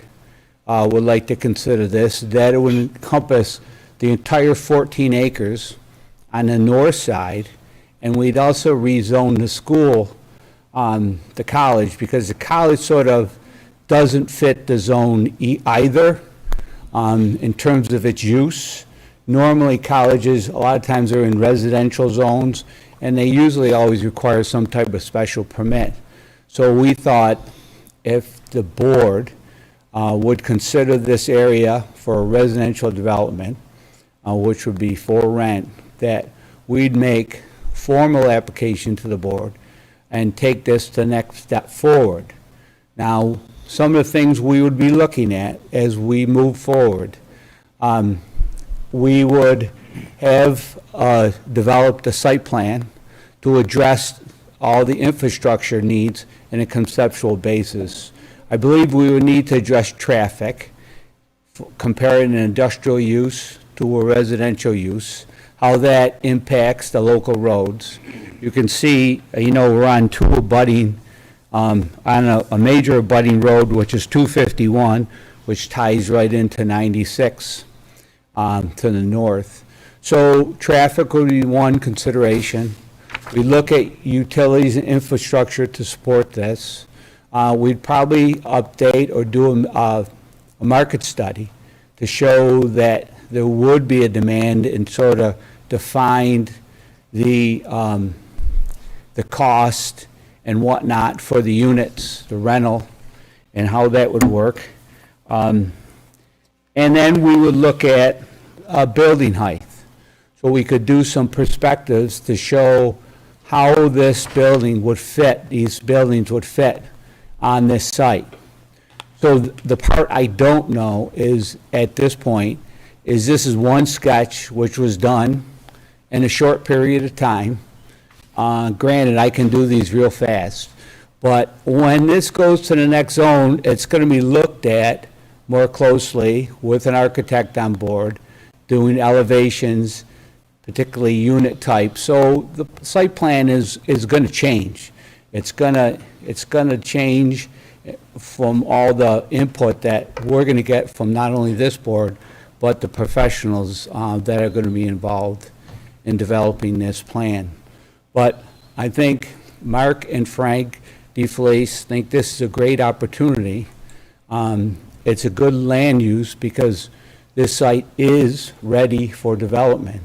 [SPEAKER 5] would like to consider this, that it would encompass the entire 14 acres on the north side, and we'd also rezone the school, the college, because the college sort of doesn't fit the zone either in terms of its use. Normally, colleges, a lot of times are in residential zones, and they usually always require some type of special permit. So we thought if the board would consider this area for a residential development, which would be for rent, that we'd make formal application to the board and take this to the next step forward. Now, some of the things we would be looking at as we move forward, we would have developed a site plan to address all the infrastructure needs in a conceptual basis. I believe we would need to address traffic, comparing an industrial use to a residential use, how that impacts the local roads. You can see, we're on on a major abutting road, which is 251, which ties right into 96 to the north. So traffic would be one consideration. We look at utilities and infrastructure to support this. We'd probably update or do a market study to show that there would be a demand and sort of defined the cost and whatnot for the units, the rental, and how that would work. And then we would look at building height. So we could do some perspectives to show how this building would fit, these buildings would fit on this site. So the part I don't know is, at this point, is this is one sketch which was done in a short period of time. Granted, I can do these real fast, but when this goes to the next zone, it's going to be looked at more closely with an architect on board, doing elevations, particularly unit type. So the site plan is going to change. It's going to change from all the input that we're going to get from not only this board, but the professionals that are going to be involved in developing this plan. But I think Mark and Frank DeFelice think this is a great opportunity. It's a good land use because this site is ready for development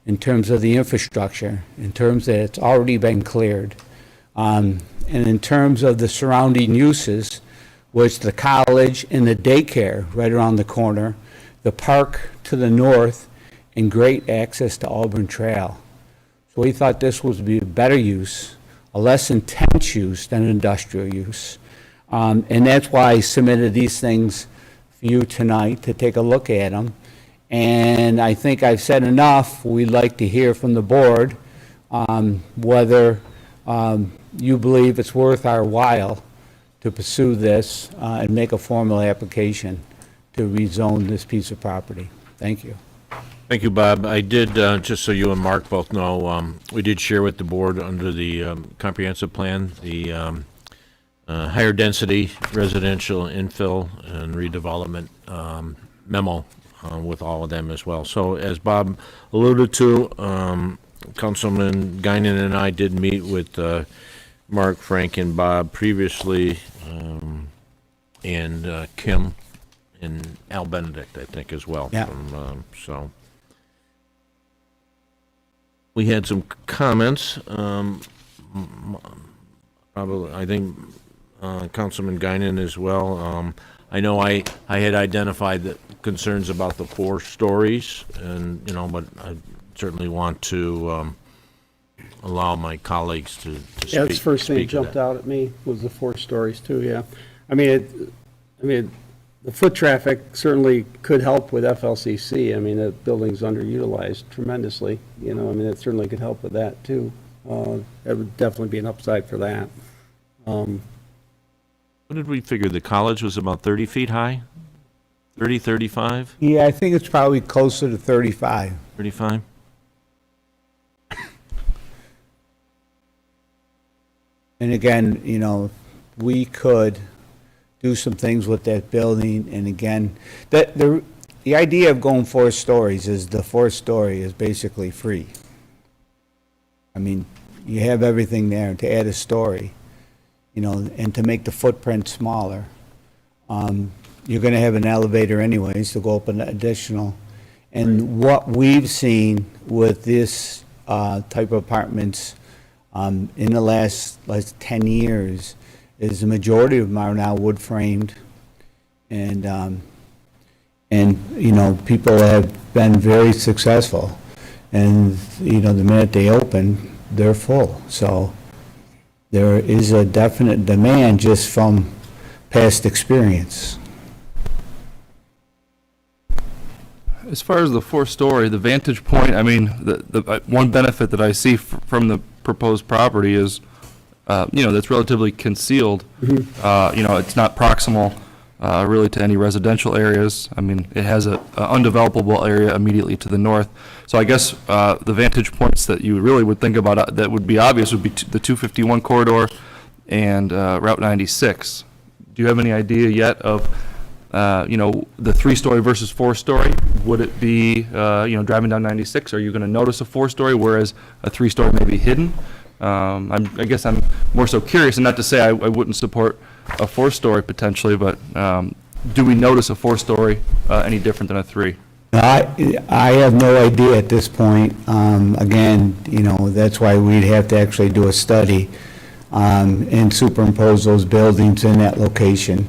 [SPEAKER 5] in terms of the infrastructure, in terms that it's already been cleared, and in terms of the surrounding uses, which the college and the daycare right around the corner, the park to the north, and great access to Auburn Trail. So we thought this would be a better use, a less intense use than industrial use. And that's why I submitted these things for you tonight to take a look at them. And I think I've said enough. We'd like to hear from the board whether you believe it's worth our while to pursue this and make a formal application to rezone this piece of property. Thank you.
[SPEAKER 3] Thank you, Bob. I did, just so you and Mark both know, we did share with the board under the comprehensive plan, the higher density residential infill and redevelopment memo with all of them as well. So as Bob alluded to, Councilman Guinan and I did meet with Mark, Frank, and Bob previously, and Kim and Al Benedict, I think, as well.
[SPEAKER 5] Yeah.
[SPEAKER 3] So we had some comments. Probably, I think Councilman Guinan as well. I know I had identified the concerns about the 4 stories, and but I certainly want to allow my colleagues to speak.
[SPEAKER 9] Yeah, that's the first thing that
[SPEAKER 3] speak to
[SPEAKER 9] jumped
[SPEAKER 3] that.
[SPEAKER 9] out at me was the 4 stories too, yeah. I mean, the foot traffic certainly could help with FLCC. I mean, the building's underutilized tremendously, I mean, it certainly could help with that too. That would definitely be an upside for that.
[SPEAKER 3] What did we figure? The college was about 30 feet high? 30, 35,
[SPEAKER 5] Yeah, I think it's probably closer to 35.
[SPEAKER 3] 35?
[SPEAKER 5] And again, we could do some things with that building. And again, the idea of going 4 stories is the 4th story is basically free. I mean, you have everything there to add a story, and to make the footprint smaller. You're going to have an elevator anyways to go up an additional. And what we've seen with this type of apartments in the last 10 years is the majority of them are now wood framed, and people have been very successful, and the minute they open, they're full. So there is a definite demand just from past experience.
[SPEAKER 10] As far as the 4-story, the vantage point, I mean, the one benefit that I see from the proposed property is, that's relatively concealed. It's not proximal really to any residential areas. I mean, it has a undevelopable area immediately to the north. So I guess the vantage points that you really would think about that would be obvious would be the 251 corridor and Route 96. Do you have any idea yet of the 3-story versus 4-story? Would it be, driving down 96, are you going to notice a 4-story, whereas a 3-story may be hidden? I guess I'm more so curious, and not to say I wouldn't support a 4-story potentially, but do we notice a 4-story any different than a 3?
[SPEAKER 5] I have no idea at this point. Again, that's why we'd have to actually do a study and superimpose those buildings in that location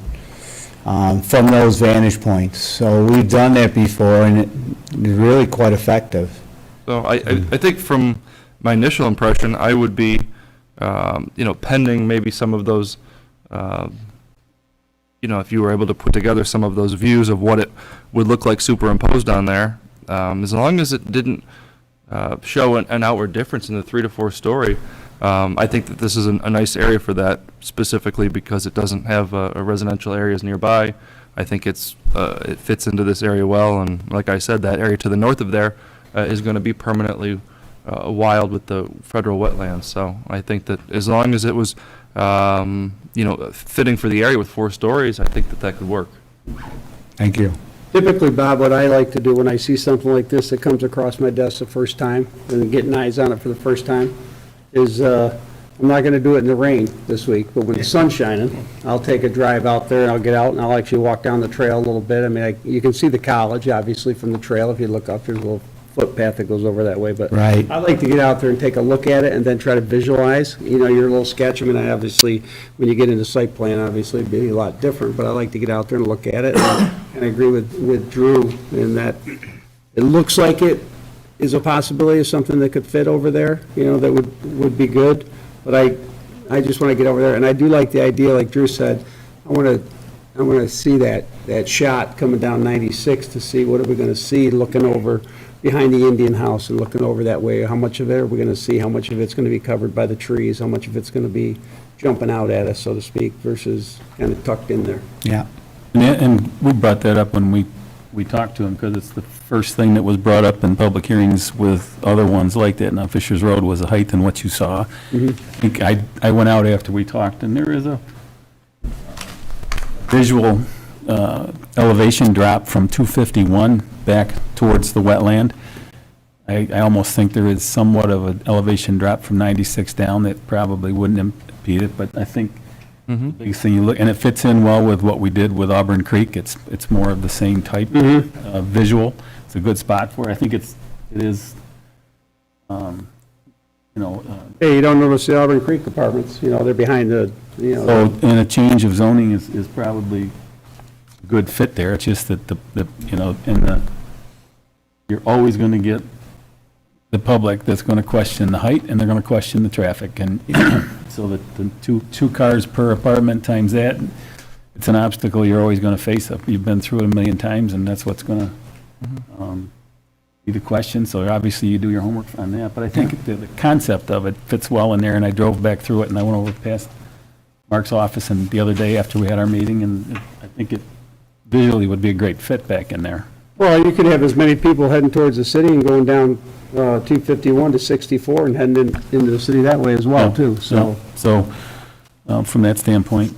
[SPEAKER 5] from those vantage points. So we've done that before, and it's really quite effective.
[SPEAKER 10] So I think from my initial impression, I would be, pending maybe some of those, if you were able to put together some of those views of what it would look like superimposed on there, as long as it didn't show an outward difference in the 3 to 4 story, I think that this is a nice area for that, specifically because it doesn't have residential areas nearby. I think it fits into this area well, and like I said, that area to the north of there is going to be permanently wild with the federal wetlands. So I think that as long as it was, fitting for the area with 4 stories, I think that could work.
[SPEAKER 8] Thank you.
[SPEAKER 9] Typically, Bob, what I like to do when I see something like this that comes across my desk the first time, and getting eyes on it for the first time, is I'm not going to do it in the rain this week, but when the sun's shining, I'll take a drive out there, and I'll get out, and I'll actually walk down the trail a little bit. I mean, you can see the college, obviously, from the trail. If you look up, there's a little footpath that goes over that way, but
[SPEAKER 8] Right.
[SPEAKER 9] I like to get out there and take a look at it and then try to visualize, your little sketch. I mean, obviously, when you get into site plan, obviously, it'd be a lot different, but I like to get out there and look at it, and I agree with Drew in that it looks like it is a possibility of something that could fit over there, that would be good, but I just want to get over there, and I do like the idea, like Drew said, I want to see that shot coming down 96 to see what are we going to see looking over behind the Indian house and looking over that way. How much of it are we going to see? How much of it's going to be covered by the trees? How much of it's going to be jumping out at us, so to speak, versus kind of tucked in there?
[SPEAKER 2] Yeah. And we brought that up when we talked to him, because it's the first thing that was brought up in public hearings with other ones like that. Now, Fisher's Road was the height and what you saw. I think I went out after we talked, and there is a visual elevation drop from 251 back towards the wetland. I almost think there is somewhat of an elevation drop from 96 down that probably wouldn't impede it, but I think the biggest thing you look, and it fits in well with what we did with Auburn Creek. It's more of the same type visual. It's a good spot for it. I think it is,
[SPEAKER 9] Hey, you don't notice the Auburn Creek apartments, they're behind the,
[SPEAKER 2] so, and a change of zoning is probably a good fit there. It's just that you're always going to get the public that's going to question the height, and they're going to question the traffic, and so that the two cars per apartment times that, it's an obstacle you're always going to face. You've been through it a million times, and that's what's going to be the question. So obviously you do your homework on that, but I think the concept of it fits well in there, and I drove back through it, and I went over past Mark's office and the other day after we had our meeting, and I think it visually would be a great fit back in there.
[SPEAKER 9] Well, you could have as many people heading towards the city and going down 251 to 64 and heading into the city that way as well, too, so.
[SPEAKER 2] So, from that standpoint.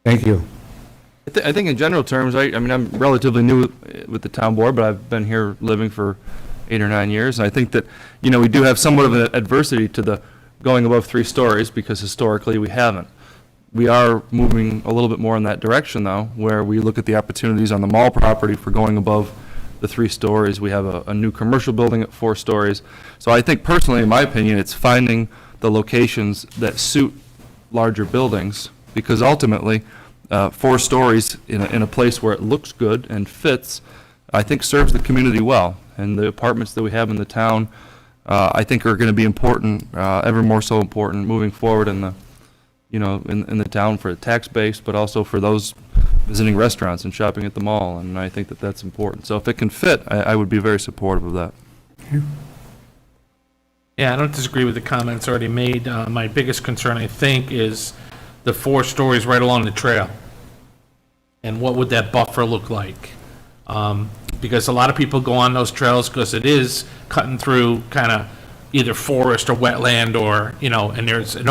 [SPEAKER 8] Thank you.
[SPEAKER 10] I think in general terms, I mean, I'm relatively new with the town board, but I've been here living for 8 or 9 years, and I think that, we do have somewhat of an adversity to the going above 3 stories, because historically we haven't. We are moving a little bit more in that direction, though, where we look at the opportunities on the mall property for going above the 3 stories. We have a new commercial building at 4 stories. So I think personally, in my opinion, it's finding the locations that suit larger buildings, because ultimately, 4 stories in a place where it looks good and fits, I think serves the community well. And the apartments that we have in the town, I think are going to be important, ever more so important moving forward in the, in the town for a tax base, but also for those visiting restaurants and shopping at the mall. And I think that that's important. So if it can fit, I would be very supportive of that.
[SPEAKER 11] Yeah, I don't disagree with the comments already made. My biggest concern, I think, is the 4 stories right along the trail. And what would that buffer look like? Because a lot of people go on those trails because it is cutting through kind of either forest or wetland, or, and it's an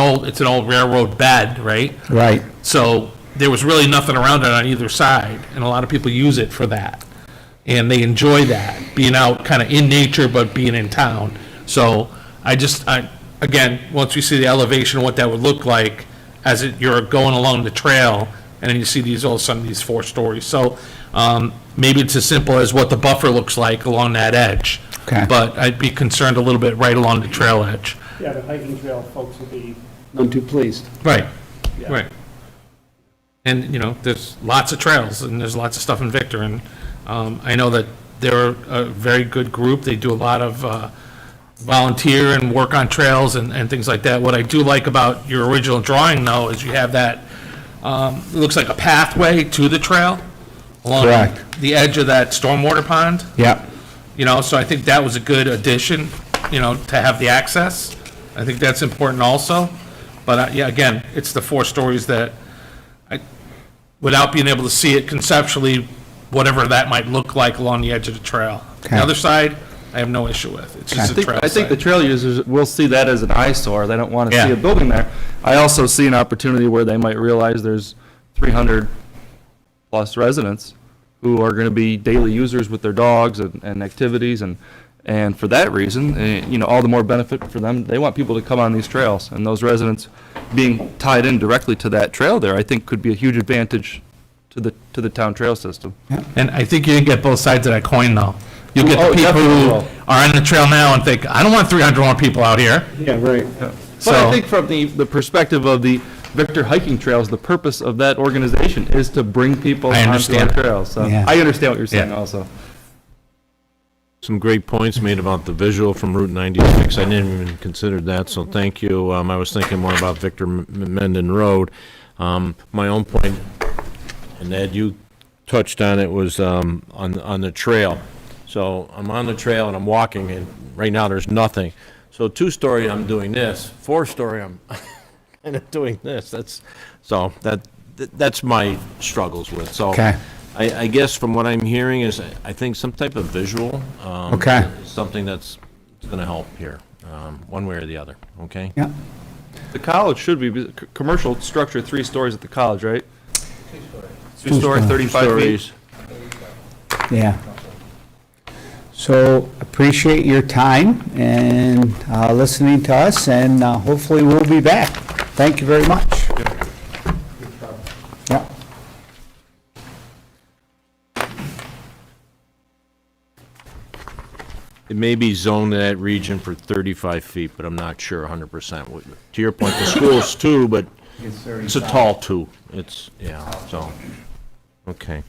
[SPEAKER 11] old railroad bed, right?
[SPEAKER 8] Right.
[SPEAKER 11] So there was really nothing around it on either side, and a lot of people use it for that. And they enjoy that, being out kind of in nature, but being in town. So again, once we see the elevation, what that would look like as you're going along the trail, and then you see all of a sudden these 4 stories. So maybe it's as simple as what the buffer looks like along that edge.
[SPEAKER 8] Okay.
[SPEAKER 11] But I'd be concerned a little bit right along the trail edge.
[SPEAKER 9] Yeah, the hiking trail folks will be none too pleased.
[SPEAKER 11] Right, right. And, there's lots of trails, and there's lots of stuff in Victor, and I know that They're a very good group. They do a lot of volunteer and work on trails and things like that. What I do like about your original drawing, though, is you have that, it looks like a pathway to the trail along
[SPEAKER 7] Correct.
[SPEAKER 11] the edge of that stormwater pond.
[SPEAKER 7] Yeah.
[SPEAKER 11] So I think that was a good addition, to have the access. I think that's important also. But yeah, again, it's the 4 stories that without being able to see it conceptually, whatever that might look like along the edge of the trail. The other side, I have no issue with. It's just a trail
[SPEAKER 10] I think the
[SPEAKER 11] side.
[SPEAKER 10] trail users will see that as an eyesore. They don't want to see
[SPEAKER 11] Yeah.
[SPEAKER 10] a building there. I also see an opportunity where they might realize there's 300-plus residents who are going to be daily users with their dogs and activities, and for that reason, all the more benefit for them. They want people to come on these trails, and those residents being tied in directly to that trail there, I think could be a huge advantage to the town trail system.
[SPEAKER 11] And I think you get both sides of that coin, though. You'll get the
[SPEAKER 10] Oh,
[SPEAKER 11] people
[SPEAKER 10] definitely
[SPEAKER 11] who
[SPEAKER 10] will.
[SPEAKER 11] are on the trail now and think, I don't want 300 more people out here.
[SPEAKER 9] Yeah, right.
[SPEAKER 10] But
[SPEAKER 11] So-
[SPEAKER 10] I think from the perspective of the Victor Hiking Trails, the purpose of that organization is to bring people
[SPEAKER 11] I
[SPEAKER 10] onto our
[SPEAKER 11] understand.
[SPEAKER 10] trails. So
[SPEAKER 9] Yeah.
[SPEAKER 10] I understand what you're saying
[SPEAKER 11] Yeah.
[SPEAKER 10] also.
[SPEAKER 3] Some great points made about the visual from Route 96. I didn't even consider that, so thank you. I was thinking more about Victor Menden Road. My own point, and Ed, you touched on it, was on the trail. So I'm on the trail and I'm walking, and right now there's nothing. So 2-story, I'm doing this. 4-story, I'm kind of doing this. That's my struggles with. So
[SPEAKER 7] Okay.
[SPEAKER 3] I guess from what I'm hearing is, I think some type of visual.
[SPEAKER 7] Okay.
[SPEAKER 3] Is something that's going to help here, one way or the other, okay?
[SPEAKER 7] Yeah.
[SPEAKER 10] The college should be, commercial structure, 3 stories at the college, right? 2-story, 35 feet.
[SPEAKER 3] Stories.
[SPEAKER 5] Yeah. So appreciate your time and listening to us, and hopefully we'll be back. Thank you very much. Yeah.
[SPEAKER 3] It may be zoned in that region for 35 feet, but I'm not sure 100%. To your point, the school's 2, but it's a tall 2. It's, yeah, so, okay.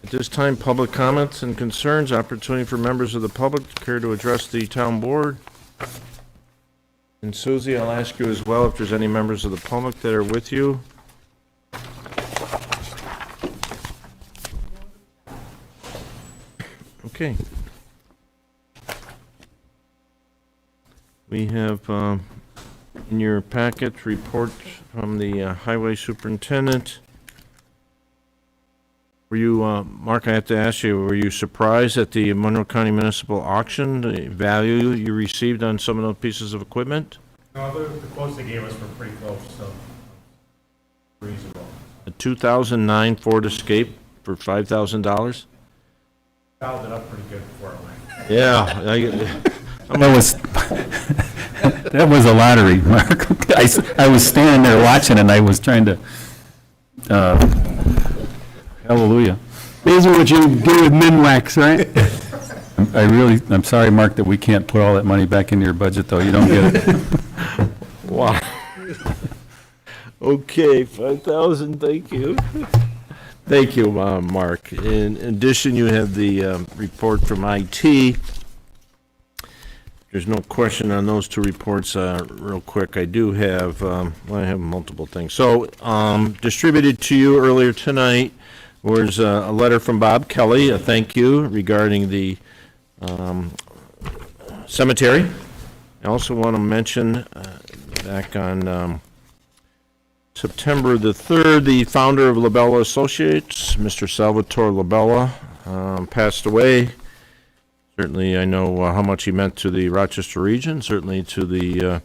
[SPEAKER 3] At this time, public comments and concerns, opportunity for members of the public to care to address the town board. And Susie, I'll ask you as well if there's any members of the public that are with you. Okay. We have in your packet report from the highway superintendent. Were you, Mark, I have to ask you, were you surprised at the Monroe County Municipal Auction, the value you received on some of those pieces of equipment?
[SPEAKER 1] No, the quotes they gave us were pretty close, so reasonable.
[SPEAKER 3] A 2009 Ford Escape for $5,000?
[SPEAKER 1] Dialed it up pretty good before it went.
[SPEAKER 3] Yeah.
[SPEAKER 2] That was a lottery, Mark. I was standing there watching and I was trying to, hallelujah.
[SPEAKER 9] These are what you do with Minwax, right?
[SPEAKER 2] I'm sorry, Mark, that we can't put all that money back into your budget, though. You don't get it.
[SPEAKER 3] Wow. Okay, 5,000, thank you. Thank you, Mark. In addition, you have the report from IT. There's no question on those 2 reports. Real quick, I do have, I have multiple things. So, distributed to you earlier tonight was a letter from Bob Kelly, a thank you regarding the cemetery. I also want to mention, back on September the 3rd, the founder of Labella Associates, Mr. Salvatore Labella, passed away. Certainly, I know how much he meant to the Rochester region, certainly to the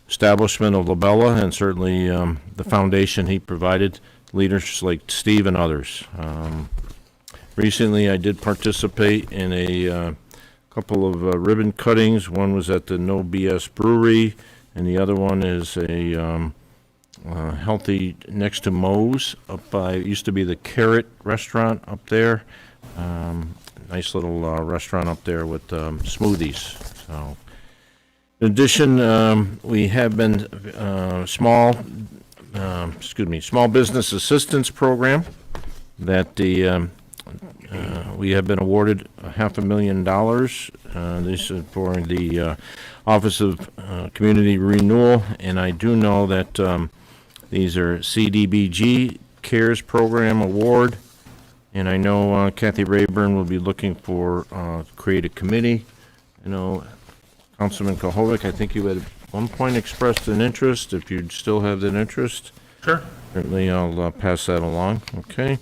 [SPEAKER 3] establishment of Labella, and certainly the foundation he provided, leaders like Steve and others. Recently, I did participate in a couple of ribbon cuttings. One was at the No BS Brewery, and the other one is a Healthy next to Moe's up by, it used to be the Carrot Restaurant up there. Nice little restaurant up there with smoothies. So In addition, we have been small business assistance program that we have been awarded $500,000. This is for the Office of Community Renewal, and I do know that these are CDBG CARES Program Award, and I know Kathy Rayburn will be looking for create a committee. I know Councilman Kohovic, I think you had at one point expressed an interest. If you still have that interest,
[SPEAKER 11] Sure.
[SPEAKER 3] certainly I'll pass that along. Okay.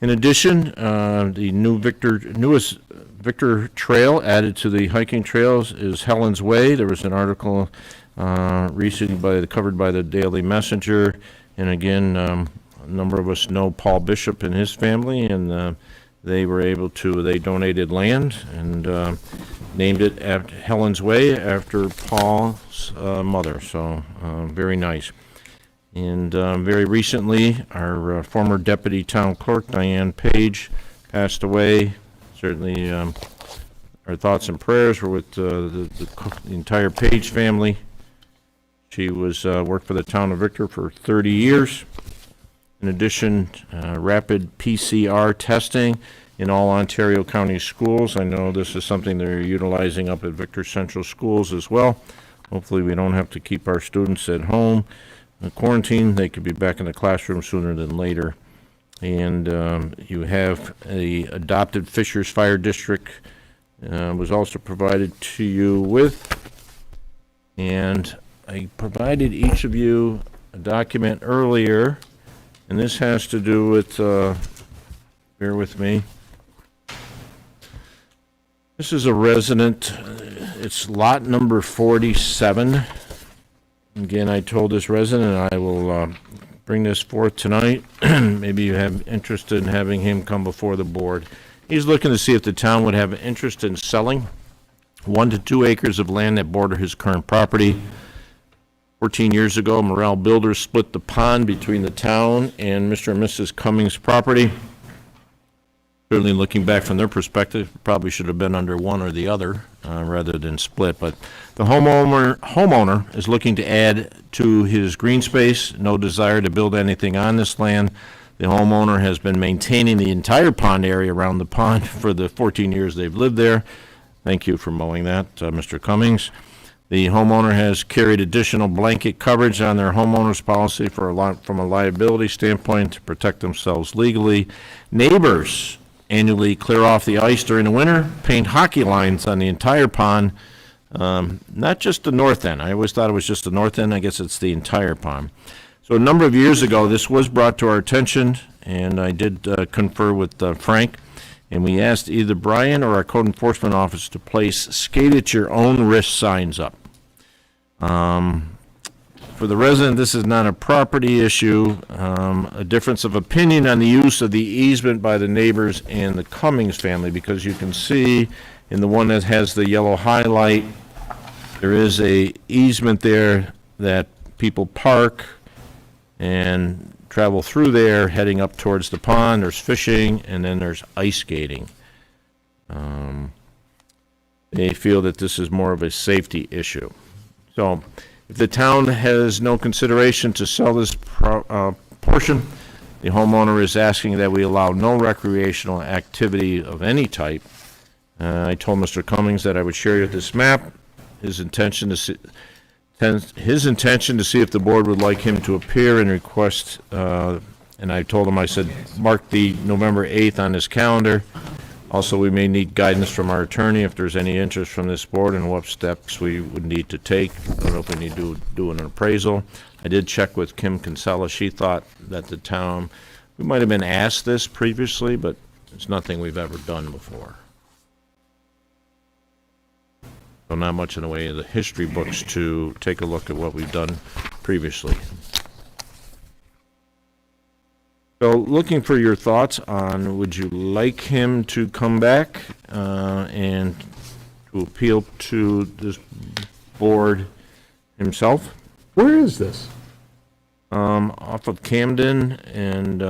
[SPEAKER 3] In addition, the newest Victor Trail added to the hiking trails is Helen's Way. There was an article recently covered by the Daily Messenger, and again, a number of us know Paul Bishop and his family, and they donated land and named it after Helen's Way after Paul's mother. So very nice. And very recently, our former deputy town clerk, Diane Page, passed away. Certainly, our thoughts and prayers were with the entire Page family. She worked for the town of Victor for 30 years. In addition, rapid PCR testing in all Ontario County schools. I know this is something they're utilizing up at Victor Central Schools as well. Hopefully, we don't have to keep our students at home quarantine. They could be back in the classroom sooner than later. And you have a adopted Fishers Fire District was also provided to you with. And I provided each of you a document earlier, and this has to do with, bear with me. This is a resident, it's lot number 47. Again, I told this resident I will bring this forth tonight. Maybe you have interest in having him come before the board. He's looking to see if the town would have interest in selling 1 to 2 acres of land that border his current property. 14 years ago, Morrell Builders split the pond between the town and Mr. and Mrs. Cummings' property. Certainly looking back from their perspective, probably should have been under one or the other rather than split. But the homeowner is looking to add to his green space, no desire to build anything on this land. The homeowner has been maintaining the entire pond area around the pond for the 14 years they've lived there. Thank you for mowing that, Mr. Cummings. The homeowner has carried additional blanket coverage on their homeowner's policy from a liability standpoint to protect themselves legally. Neighbors annually clear off the ice during the winter, paint hockey lines on the entire pond, not just the north end. I always thought it was just the north end. I guess it's the entire pond. So a number of years ago, this was brought to our attention, and I did confer with Frank, and we asked either Brian or our code enforcement office to place skate at your own risk signs up. For the resident, this is not a property issue, a difference of opinion on the use of the easement by the neighbors and the Cummings family, because you can see in the one that has the yellow highlight, there is a easement there that people park and travel through there heading up towards the pond. There's fishing, and then there's ice skating. They feel that this is more of a safety issue. So if the town has no consideration to sell this portion, the homeowner is asking that we allow no recreational activity of any type. I told Mr. Cummings that I would share with this map his intention to see if the board would like him to appear and request, and I told him, I said, mark the November 8th on his calendar. Also, we may need guidance from our attorney if there's any interest from this board and what steps we would need to take. I don't know if we need to do an appraisal. I did check with Kim Kinsella. She thought that the town, we might have been asked this previously, but it's nothing we've ever done before. So not much in the way of the history books to take a look at what we've done previously. So looking for your thoughts on, would you like him to come back and to appeal to this board himself?
[SPEAKER 5] Where is this?
[SPEAKER 3] Off of Camden and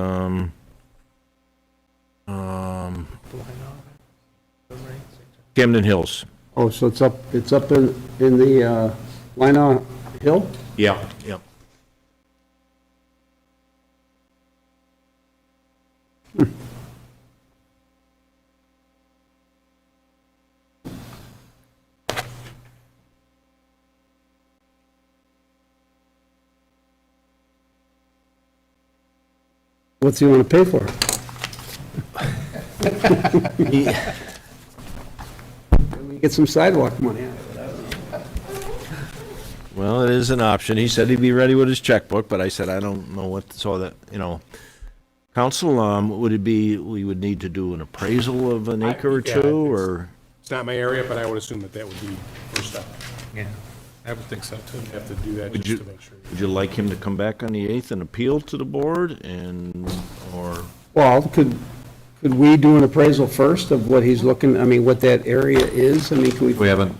[SPEAKER 3] Camden Hills.
[SPEAKER 9] Oh, so it's up in the Lehigh Hill?
[SPEAKER 3] Yeah, yeah.
[SPEAKER 9] What's he want to pay for? We get some sidewalk money out of it.
[SPEAKER 3] Well, it is an option. He said he'd be ready with his checkbook, but I said, I don't know what, so that, council, would it be, we would need to do an appraisal of an acre or
[SPEAKER 6] Yeah,
[SPEAKER 3] two,
[SPEAKER 6] it's-
[SPEAKER 3] or?
[SPEAKER 6] It's not my area, but I would assume that would be first step.
[SPEAKER 11] Yeah, I would think so too.
[SPEAKER 6] You have to do that
[SPEAKER 3] Would
[SPEAKER 6] just
[SPEAKER 3] you-
[SPEAKER 6] to make sure.
[SPEAKER 3] Would you like him to come back on the 8th and appeal to the board or?
[SPEAKER 9] Well, could we do an appraisal first of what he's looking, I mean, what that area is? I mean, can we?
[SPEAKER 3] We haven't.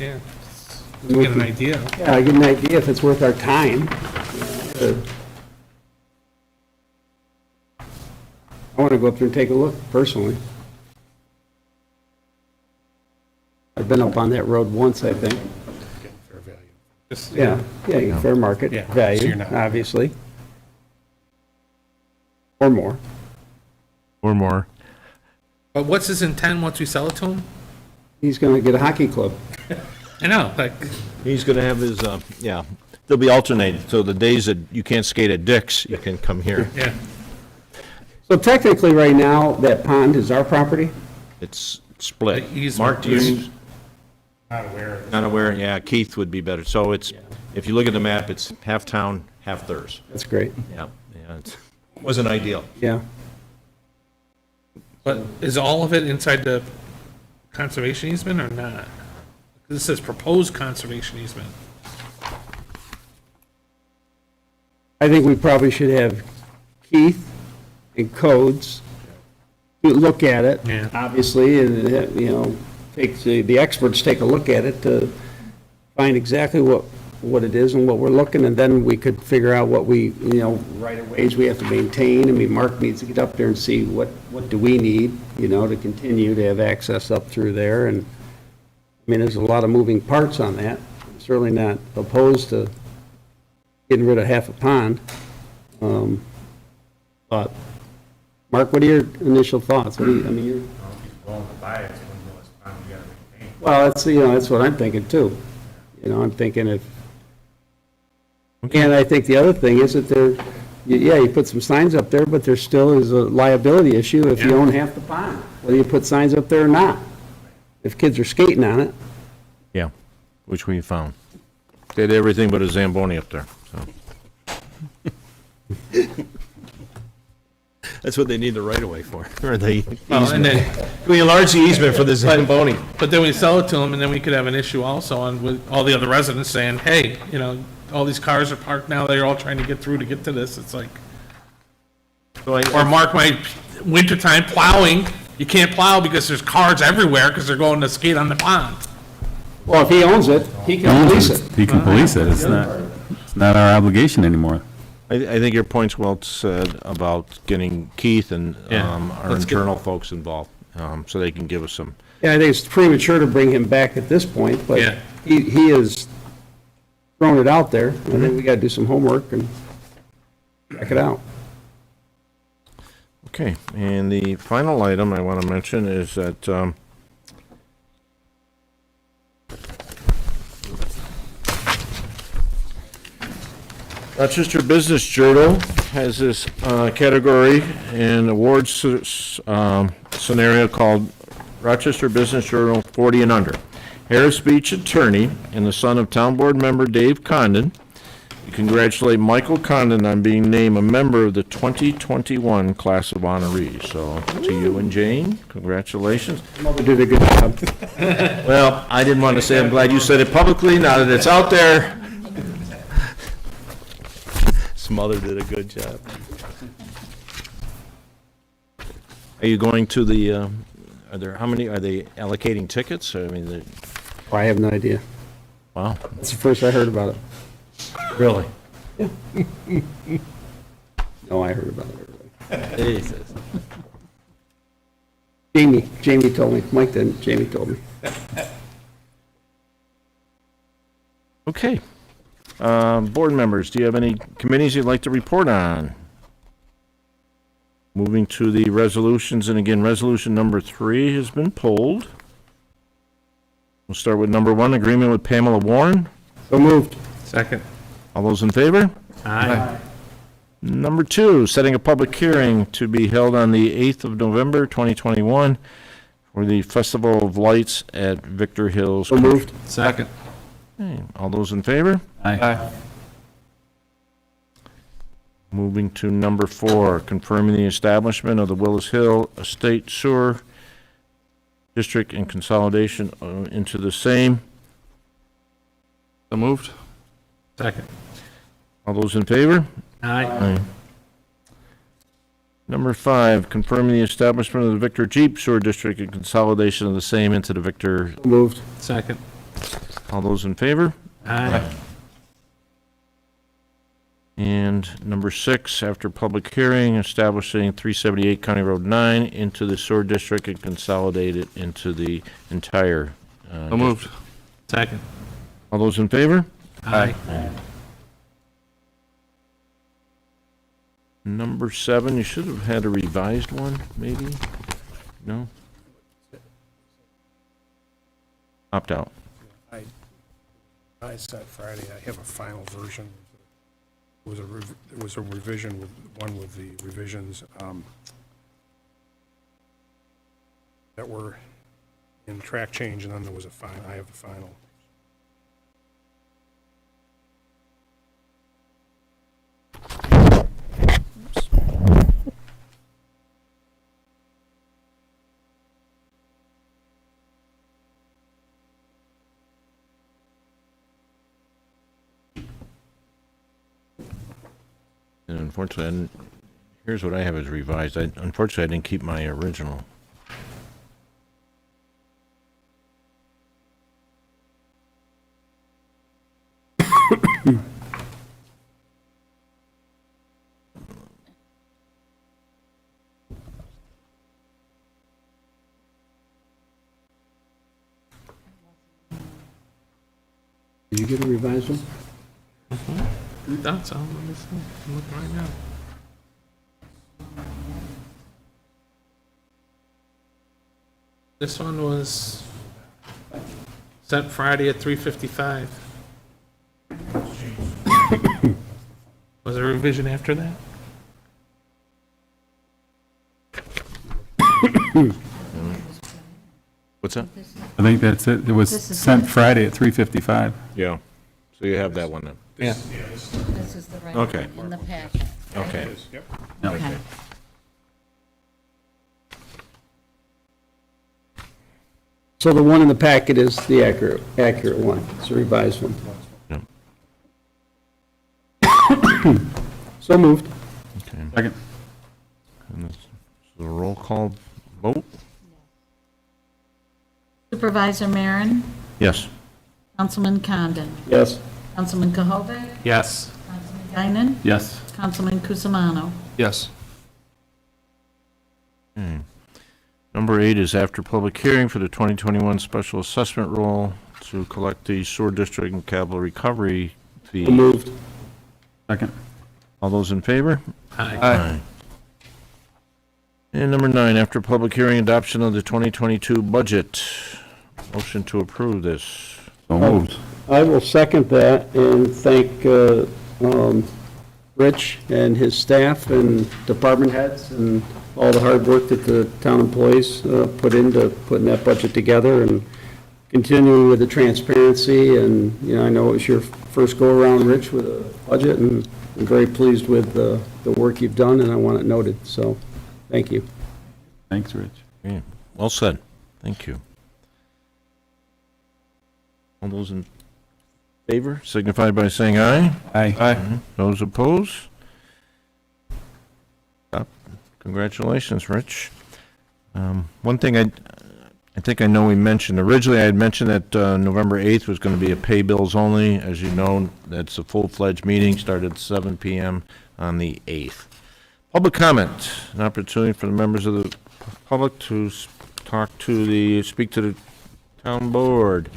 [SPEAKER 11] Yeah, to get an idea.
[SPEAKER 9] Yeah, get an idea if it's worth our time. I want to go up there and take a look personally. I've been up on that road once, I think.
[SPEAKER 6] Getting fair value.
[SPEAKER 11] Just,
[SPEAKER 9] Yeah, yeah, fair market
[SPEAKER 6] Yeah, so
[SPEAKER 9] value,
[SPEAKER 6] you're not-
[SPEAKER 9] obviously. Or more.
[SPEAKER 3] Or more.
[SPEAKER 11] But what's his intent once we sell it to him?
[SPEAKER 9] He's going to get a hockey club.
[SPEAKER 11] I know, like,
[SPEAKER 3] He's gonna have his, yeah, they'll be alternated, so the days that you can't skate at Dick's, you can come here.
[SPEAKER 11] yeah,
[SPEAKER 9] So technically, right now, that pond is our property?
[SPEAKER 3] It's split.
[SPEAKER 11] He's-
[SPEAKER 3] Mark, do you?
[SPEAKER 6] Not aware of it.
[SPEAKER 3] Not aware, yeah, Keith would be better. So it's, if you look at the map, it's half town, half theirs.
[SPEAKER 9] That's great,
[SPEAKER 3] Yeah, it wasn't ideal.
[SPEAKER 9] yeah.
[SPEAKER 11] but is all of it inside the conservation easement or not? This says proposed conservation easement.
[SPEAKER 9] I think we probably should have Keith and codes look at it.
[SPEAKER 11] Yeah.
[SPEAKER 9] Obviously, and, take, the experts take a look at it to find exactly what it is and what we're looking, and then we could figure out what we, right of ways we have to maintain. I mean, Mark needs to get up there and see what do we need, to continue to have access up through there, and, I mean, there's a lot of moving parts on that. I'm certainly not opposed to getting rid of half a pond. But, Mark, what are your initial thoughts? What do you, I mean, you're,
[SPEAKER 6] Willing to buy it, it's one of the less time you gotta maintain.
[SPEAKER 9] well, that's what I'm thinking too. I'm thinking if, and I think the other thing is that you put some signs up there, but there still is a liability issue if you
[SPEAKER 11] Yeah.
[SPEAKER 9] own half the pond, whether you put signs up there or not. If kids are skating on it.
[SPEAKER 3] Yeah, which we found. They had everything but a Zamboni up there, so. That's what they need the right of way for, or the
[SPEAKER 11] Well, and
[SPEAKER 3] easement.
[SPEAKER 11] then,
[SPEAKER 3] We enlarge the easement for the Zamboni.
[SPEAKER 11] but then we sell it to him, and then we could have an issue also on with all the other residents saying, hey, all these cars are parked now, they're all trying to get through to get to this. It's like, or Mark might, wintertime plowing, you can't plow because there's cars everywhere because they're going to skate on the pond.
[SPEAKER 9] Well, if he owns it, he can police it.
[SPEAKER 2] He can police it, it's not our obligation anymore.
[SPEAKER 3] I think your point's well said about getting Keith and
[SPEAKER 11] Yeah,
[SPEAKER 3] our
[SPEAKER 11] let's get-
[SPEAKER 3] internal folks involved, so they can give us some.
[SPEAKER 9] Yeah, I think it's premature to bring him back at this point, but
[SPEAKER 11] Yeah.
[SPEAKER 9] he has thrown it out there. I think we gotta do some homework and check it out.
[SPEAKER 3] Okay, and the final item I want to mention is that, Rochester Business Journal has this category and awards scenario called Rochester Business Journal 40 and Under. Harris Beach attorney and the son of town board member Dave Condon. We congratulate Michael Condon on being named a member of the 2021 class of honorees. So to you and Jane, congratulations.
[SPEAKER 9] Mother did a good job.
[SPEAKER 3] Well, I didn't want to say I'm glad you said it publicly, now that it's out there. His mother did a good job. Are you going to the, how many, are they allocating tickets? I mean,
[SPEAKER 9] I have no idea.
[SPEAKER 3] wow,
[SPEAKER 9] That's the first I heard about it.
[SPEAKER 3] really?
[SPEAKER 9] No, I heard about it.
[SPEAKER 3] Jesus.
[SPEAKER 9] Jamie told me. Mike didn't, Jamie told me.
[SPEAKER 3] Okay. Board members, do you have any committees you'd like to report on? Moving to the resolutions, and again, resolution number 3 has been pulled. We'll start with number 1, agreement with Pamela Warren.
[SPEAKER 9] So moved.
[SPEAKER 11] Second.
[SPEAKER 3] All those in favor?
[SPEAKER 11] Aye.
[SPEAKER 3] Number 2, setting a public hearing to be held on the 8th of November, 2021, for the Festival of Lights at Victor Hills.
[SPEAKER 9] So moved.
[SPEAKER 11] Second.
[SPEAKER 3] Okay, all those in favor?
[SPEAKER 10] Aye.
[SPEAKER 3] Moving to number 4, confirming the establishment of the Willis Hill Estate Sewer District and consolidation into the same.
[SPEAKER 10] So moved.
[SPEAKER 11] Second.
[SPEAKER 3] All those in favor?
[SPEAKER 11] Aye.
[SPEAKER 3] Number 5, confirming the establishment of the Victor Jeep Sewer District and consolidation of the same into the Victor.
[SPEAKER 9] So moved.
[SPEAKER 11] Second.
[SPEAKER 3] All those in favor?
[SPEAKER 11] Aye.
[SPEAKER 3] And number 6, after public hearing, establishing 378 County Road 9 into the sewer district and consolidate it into the entire.
[SPEAKER 10] So moved.
[SPEAKER 11] Second.
[SPEAKER 3] All those in favor?
[SPEAKER 11] Aye.
[SPEAKER 3] Number 7, you should have had a revised one, maybe? No? Opt out.
[SPEAKER 6] I said Friday, I have a final version. There was a revision, one with the revisions that were in track change, and then there was a final, I have the final.
[SPEAKER 3] And unfortunately, here's what I have as revised. Unfortunately, I didn't keep my original.
[SPEAKER 9] Did you get a revised one?
[SPEAKER 11] That's all. Let me see. I'm looking right now. This one was sent Friday at 3:55. Was there a revision after that?
[SPEAKER 3] What's that?
[SPEAKER 2] I think that's it. It was
[SPEAKER 4] This is
[SPEAKER 2] sent
[SPEAKER 4] it.
[SPEAKER 2] Friday at 3:55.
[SPEAKER 3] Yeah. So you have that one then?
[SPEAKER 11] Yeah.
[SPEAKER 4] This is the right
[SPEAKER 3] Okay.
[SPEAKER 4] one in the packet.
[SPEAKER 3] Okay.
[SPEAKER 4] Okay.
[SPEAKER 9] So the one in the packet is the accurate one. It's a revised one.
[SPEAKER 3] Yep.
[SPEAKER 9] So moved.
[SPEAKER 3] Okay.
[SPEAKER 2] Second.
[SPEAKER 3] And this is a roll call vote?
[SPEAKER 4] Supervisor Marin,
[SPEAKER 3] Yes.
[SPEAKER 4] Councilman Condon,
[SPEAKER 9] Yes.
[SPEAKER 4] Councilman Cahovic,
[SPEAKER 11] Yes.
[SPEAKER 4] Councilman Guinan,
[SPEAKER 2] Yes.
[SPEAKER 4] Councilman Cusimano.
[SPEAKER 10] Yes.
[SPEAKER 3] Okay. Number 8 is after public hearing for the 2021 special assessment roll to collect the sewer district and capital recovery fee.
[SPEAKER 9] So moved.
[SPEAKER 2] Second.
[SPEAKER 3] All those in favor?
[SPEAKER 11] Aye.
[SPEAKER 3] And number 9, after public hearing, adoption of the 2022 budget. Motion to approve this.
[SPEAKER 2] So moved.
[SPEAKER 9] I will second that and thank Rich and his staff and department heads and all the hard work that the town employees put into putting that budget together and continuing with the transparency. And, you know, I know it was your first go-around, Rich, with a budget, and I'm very pleased with the work you've done, and I want it noted. So, thank you.
[SPEAKER 2] Thanks, Rich.
[SPEAKER 3] Okay. Well said. Thank you. All those in favor signify by saying aye.
[SPEAKER 2] Aye.
[SPEAKER 3] Those opposed? Congratulations, Rich. One thing I think I know we mentioned, originally I had mentioned that November 8th was going to be a pay bills only. As you know, that's a full-fledged meeting, started at 7 p.m. on the 8th. Public comment, an opportunity for the members of the public to speak to the town board.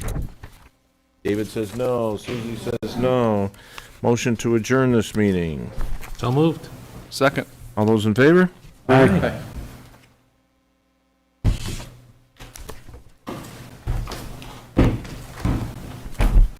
[SPEAKER 3] David says no, Susie says no. Motion to adjourn this meeting.
[SPEAKER 11] So moved.
[SPEAKER 10] Second.
[SPEAKER 3] All those in favor?
[SPEAKER 9] Aye.